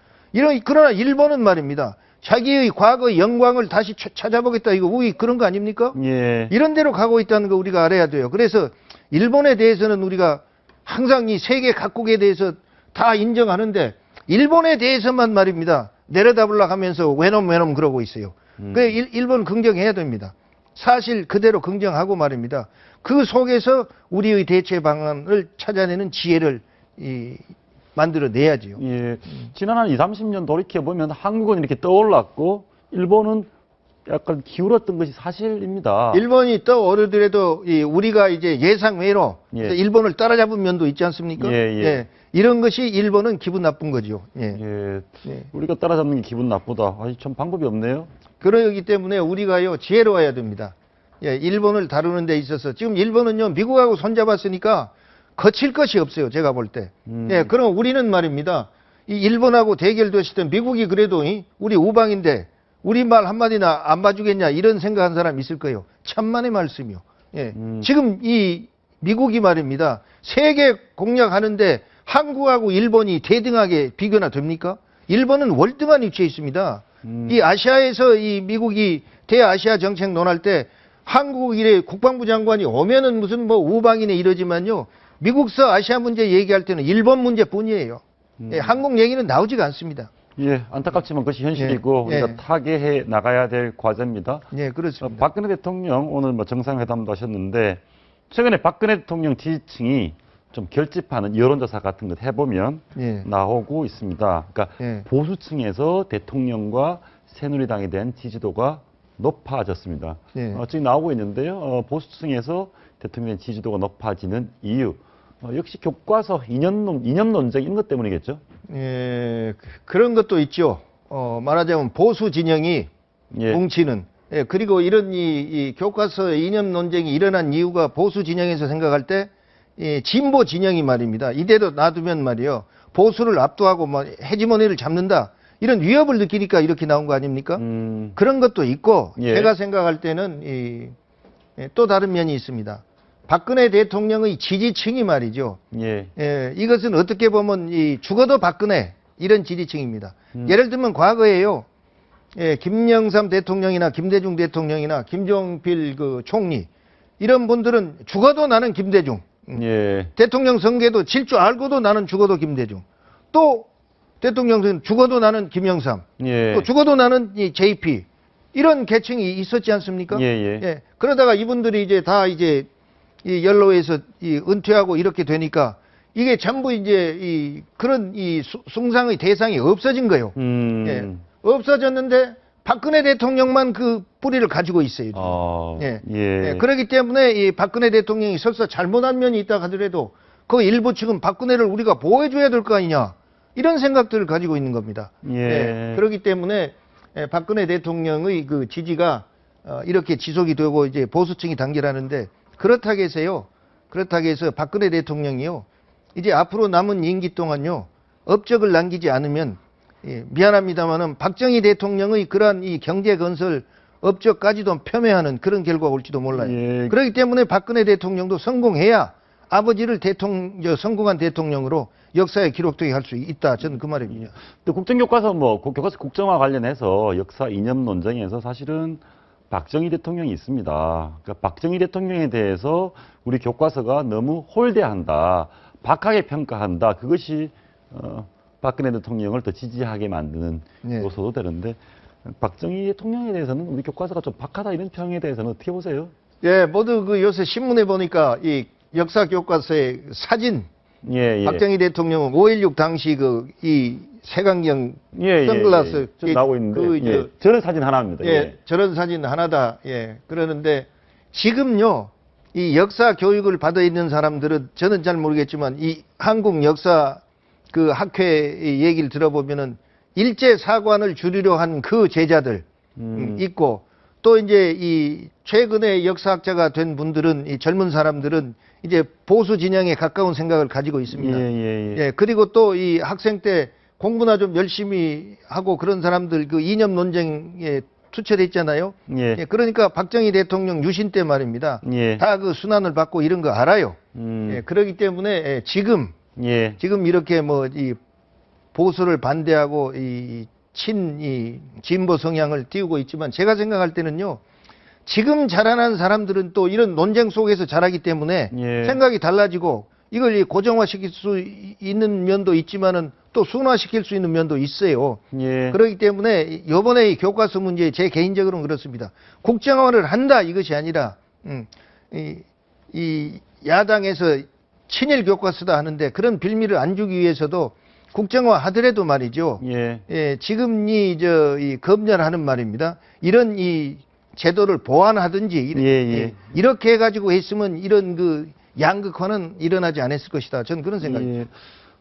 Speaker 11: 그러나 일본은 말입니다. 자기의 과거 영광을 다시 찾아보겠다. 이거 우리 그런 거 아닙니까?
Speaker 1: 예.
Speaker 11: 이런 데로 가고 있다는 거 우리가 알아야 돼요. 그래서 일본에 대해서는 우리가 항상 이 세계 각국에 대해서 다 인정하는데 일본에 대해서만 말입니다. 내려다보려고 하면서 외놈 그러고 있어요. 그래 일본 긍정해야 됩니다. 사실 그대로 긍정하고 말입니다. 그 속에서 우리의 대체 방안을 찾아내는 지혜를 만들어내야지요.
Speaker 1: 예. 지난 한 20-30년 돌이켜보면 한국은 이렇게 떠올랐고 일본은 약간 기울었던 것이 사실입니다.
Speaker 11: 일본이 떠오르더라도 우리가 이제 예상 외로
Speaker 1: 예.
Speaker 11: 일본을 따라잡은 면도 있지 않습니까?
Speaker 1: 예, 예.
Speaker 11: 이런 것이 일본은 기분 나쁜 거죠. 예.
Speaker 1: 예.
Speaker 11: 예.
Speaker 1: 우리가 따라잡는 게 기분 나쁘다. 아니, 참 방법이 없네요.
Speaker 11: 그러기 때문에 우리가요 지혜로워야 됩니다. 예, 일본을 다루는 데 있어서 지금 일본은요 미국하고 손잡았으니까 거칠 것이 없어요. 제가 볼 때. 예, 그럼 우리는 말입니다. 이 일본하고 대결됐을 때 미국이 그래도 우리 우방인데 우리 말 한마디나 안 봐주겠냐 이런 생각한 사람 있을 거예요. 천만의 말씀이요. 예. 지금 이 미국이 말입니다. 세계 공략하는데 한국하고 일본이 대등하게 비교나 됩니까? 일본은 월등한 위치에 있습니다. 이 아시아에서 이 미국이 대아시아 정책 논할 때 한국 이래 국방부 장관이 오면은 무슨 뭐 우방이네 이러지만요. 미국서 아시아 문제 얘기할 때는 일본 문제뿐이에요. 예, 한국 얘기는 나오지가 않습니다.
Speaker 1: 예, 안타깝지만 그것이 현실이고
Speaker 11: 예,
Speaker 1: 우리가
Speaker 11: 예.
Speaker 1: 타개해 나가야 될 과제입니다.
Speaker 11: 예, 그렇습니다.
Speaker 1: 박근혜 대통령 오늘 뭐 정상회담도 하셨는데 최근에 박근혜 대통령 지지층이 좀 결집하는 여론조사 같은 것 해보면
Speaker 11: 예.
Speaker 1: 나오고 있습니다. 그러니까
Speaker 11: 예.
Speaker 1: 보수층에서 대통령과 새누리당에 대한 지지도가 높아졌습니다.
Speaker 11: 예.
Speaker 1: 지금 나오고 있는데요. 보수층에서 대통령의 지지도가 높아지는 이유 역시 교과서 이념 논쟁 이런 것 때문이겠죠.
Speaker 11: 예, 그런 것도 있죠. 말하자면 보수 진영이
Speaker 1: 예.
Speaker 11: 뭉치는. 예, 그리고 이런 이 교과서 이념 논쟁이 일어난 이유가 보수 진영에서 생각할 때 진보 진영이 말입니다. 이대로 놔두면 말이요. 보수를 압도하고 뭐 헤지모니를 잡는다. 이런 위협을 느끼니까 이렇게 나온 거 아닙니까? 그런 것도 있고
Speaker 1: 예.
Speaker 11: 제가 생각할 때는 또 다른 면이 있습니다. 박근혜 대통령의 지지층이 말이죠.
Speaker 1: 예.
Speaker 11: 예, 이것은 어떻게 보면 죽어도 박근혜 이런 지지층입니다. 예를 들면 과거에요. 예, 김영삼 대통령이나 김대중 대통령이나 김종필 그 총리 이런 분들은 죽어도 나는 김대중.
Speaker 1: 예.
Speaker 11: 대통령 선거에도 질 줄 알고도 나는 죽어도 김대중. 또 대통령 선거 죽어도 나는 김영삼.
Speaker 1: 예.
Speaker 11: 또 죽어도 나는 이 JP. 이런 계층이 있었지 않습니까?
Speaker 1: 예.
Speaker 11: 그러다가 이분들이 이제 다 이제 이 연로에서 이 은퇴하고 이렇게 되니까 이게 전부 이제 이 그런 이 숭상의 대상이 없어진 거예요. 예. 없어졌는데 박근혜 대통령만 그 뿌리를 가지고 있어요. 그렇기 때문에 이 박근혜 대통령이 설사 잘못한 면이 있다 하더라도 그 일부 측은 박근혜를 우리가 보호해줘야 될 거 아니냐 이런 생각들을 가지고 있는 겁니다. 그렇기 때문에 박근혜 대통령의 그 지지가 이렇게 지속이 되고 이제 보수층이 단결하는데 그렇다고 해서 박근혜 대통령이요 이제 앞으로 남은 임기 동안요 업적을 남기지 않으면 미안합니다만은 박정희 대통령의 그러한 이 경제 건설 업적까지도 폄훼하는 그런 결과가 올지도 몰라요. 그렇기 때문에 박근혜 대통령도 성공해야 아버지를 성공한 대통령으로 역사에 기록되게 할 수 있다. 저는 그 말입니다.
Speaker 1: 또 국정교과서 교과서 국정화 관련해서 역사 이념 논쟁에서 사실은 박정희 대통령이 있습니다. 그러니까 박정희 대통령에 대해서 우리 교과서가 너무 홀대한다, 박하게 평가한다. 그것이 박근혜 대통령을 더 지지하게 만드는 요소도 되는데 박정희 대통령에 대해서는 우리 교과서가 좀 박하다 이런 평에 대해서는 어떻게 보세요?
Speaker 11: 예, 모두 그 요새 신문에 보니까 이 역사 교과서의 사진, 박정희 대통령은 5.16 당시 그 이 색안경 선글라스
Speaker 1: 나오고 있는데 저런 사진 하나입니다.
Speaker 11: 저런 사진 하나다. 그러는데 지금요 이 역사 교육을 받아 있는 사람들은 저는 잘 모르겠지만 이 한국 역사 그 학회 얘기를 들어보면은 일제 사관을 줄이려 한 그 제자들 있고 또 이제 이 최근에 역사학자가 된 분들은 이 젊은 사람들은 이제 보수 진영에 가까운 생각을 가지고 있습니다. 그리고 또 이 학생 때 공부나 좀 열심히 하고 그런 사람들 그 이념 논쟁에 투철했잖아요. 그러니까 박정희 대통령 유신 때 말입니다. 다 그 순환을 받고 이런 거 알아요. 그렇기 때문에 지금 이렇게 뭐 이 보수를 반대하고 이 진보 성향을 띄우고 있지만 제가 생각할 때는요. 지금 자라난 사람들은 또 이런 논쟁 속에서 자라기 때문에 생각이 달라지고 이걸 고정화시킬 수 있는 면도 있지만은 또 순화시킬 수 있는 면도 있어요. 그렇기 때문에 이번에 이 교과서 문제 제 개인적으로는 그렇습니다. 국정화를 한다 이것이 아니라 이 야당에서 친일 교과서다 하는데 그런 빌미를 안 주기 위해서도 국정화 하더라도 말이죠. 지금 이 검열하는 말입니다. 이런 이 제도를 보완하든지 이렇게 해가지고 했으면 이런 그 양극화는 일어나지 않았을 것이다. 저는 그런 생각입니다.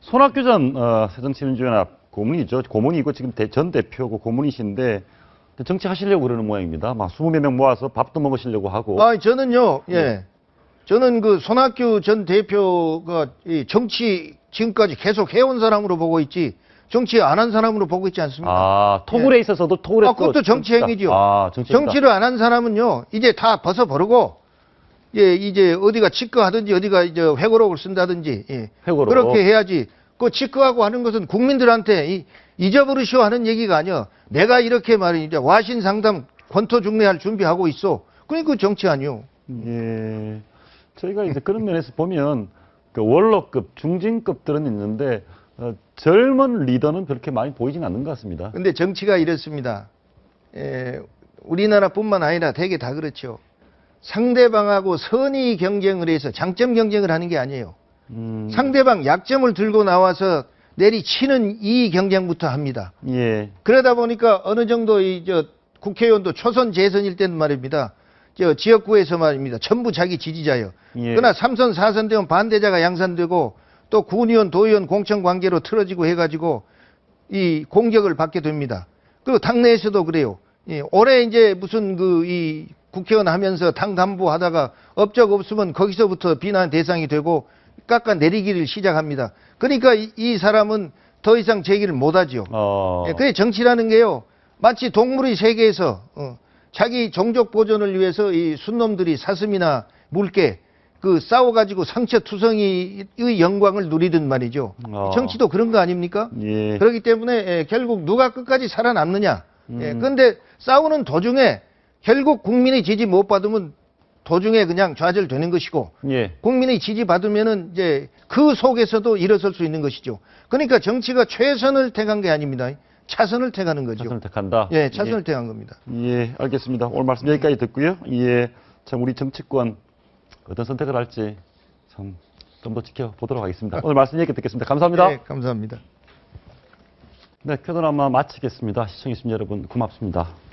Speaker 1: 손학규 전 새정치민주연합 고문이죠. 고문이고 지금 전 대표고 고문이신데 정치하시려고 그러는 모양입니다. 막 20몇 명 모아서 밥도 먹으시려고 하고.
Speaker 11: 저는요. 저는 그 손학규 전 대표가 이 정치 지금까지 계속 해온 사람으로 보고 있지 정치 안 한 사람으로 보고 있지 않습니까?
Speaker 1: 토굴에 있어서도 토굴에
Speaker 11: 그것도 정치 행위죠. 정치를 안 한 사람은요 이제 다 벗어버리고 이제 어디가 치과하든지 어디가 이제 회고록을 쓴다든지
Speaker 1: 회고록.
Speaker 11: 그렇게 해야지. 그 치과하고 하는 것은 국민들한테 잊어버리시오 하는 얘기가 아니야. 내가 이렇게 말이죠. 와신 상담 권토 중례할 준비하고 있어. 그러니까 그 정치 아니요.
Speaker 1: 저희가 이제 그런 면에서 보면 그 원로급, 중진급들은 있는데 젊은 리더는 그렇게 많이 보이진 않는 것 같습니다.
Speaker 11: 근데 정치가 이렇습니다. 우리나라뿐만 아니라 대개 다 그렇죠. 상대방하고 선의 경쟁을 해서 장점 경쟁을 하는 게 아니에요. 상대방 약점을 들고 나와서 내리치는 이 경쟁부터 합니다. 그러다 보니까 어느 정도 국회의원도 초선 재선일 때는 말입니다. 지역구에서 말입니다. 전부 자기 지지자예요. 그러나 3선, 4선 되면 반대자가 양산되고 또 군의원, 도의원 공천관계로 틀어지고 해가지고 이 공격을 받게 됩니다. 그리고 당내에서도 그래요. 올해 이제 무슨 이 국회의원 하면서 당 담보하다가 업적 없으면 거기서부터 비난 대상이 되고 깎아내리기를 시작합니다. 그러니까 이 사람은 더 이상 제기를 못하죠. 그게 정치라는 게요. 마치 동물의 세계에서 자기 종족 보존을 위해서 이 순놈들이 사슴이나 물개 싸워가지고 상처투성이의 영광을 누리든 말이죠. 정치도 그런 거 아닙니까? 그렇기 때문에 결국 누가 끝까지 살아남느냐. 그런데 싸우는 도중에 결국 국민의 지지 못 받으면 도중에 그냥 좌절되는 것이고
Speaker 1: 예.
Speaker 11: 국민의 지지 받으면은 이제 그 속에서도 일어설 수 있는 것이죠. 그러니까 정치가 최선을 택한 게 아닙니다. 차선을 택하는 거죠.
Speaker 1: 차선을 택한다.
Speaker 11: 예, 차선을 택한 겁니다.
Speaker 1: 예, 알겠습니다. 오늘 말씀 여기까지 듣고요. 예, 참 우리 정치권 어떤 선택을 할지 참 좀 더 지켜보도록 하겠습니다. 오늘 말씀 여기까지 듣겠습니다. 감사합니다.
Speaker 11: 네, 감사합니다.
Speaker 1: 네, 표도나마 마치겠습니다. 시청해주신 여러분 고맙습니다.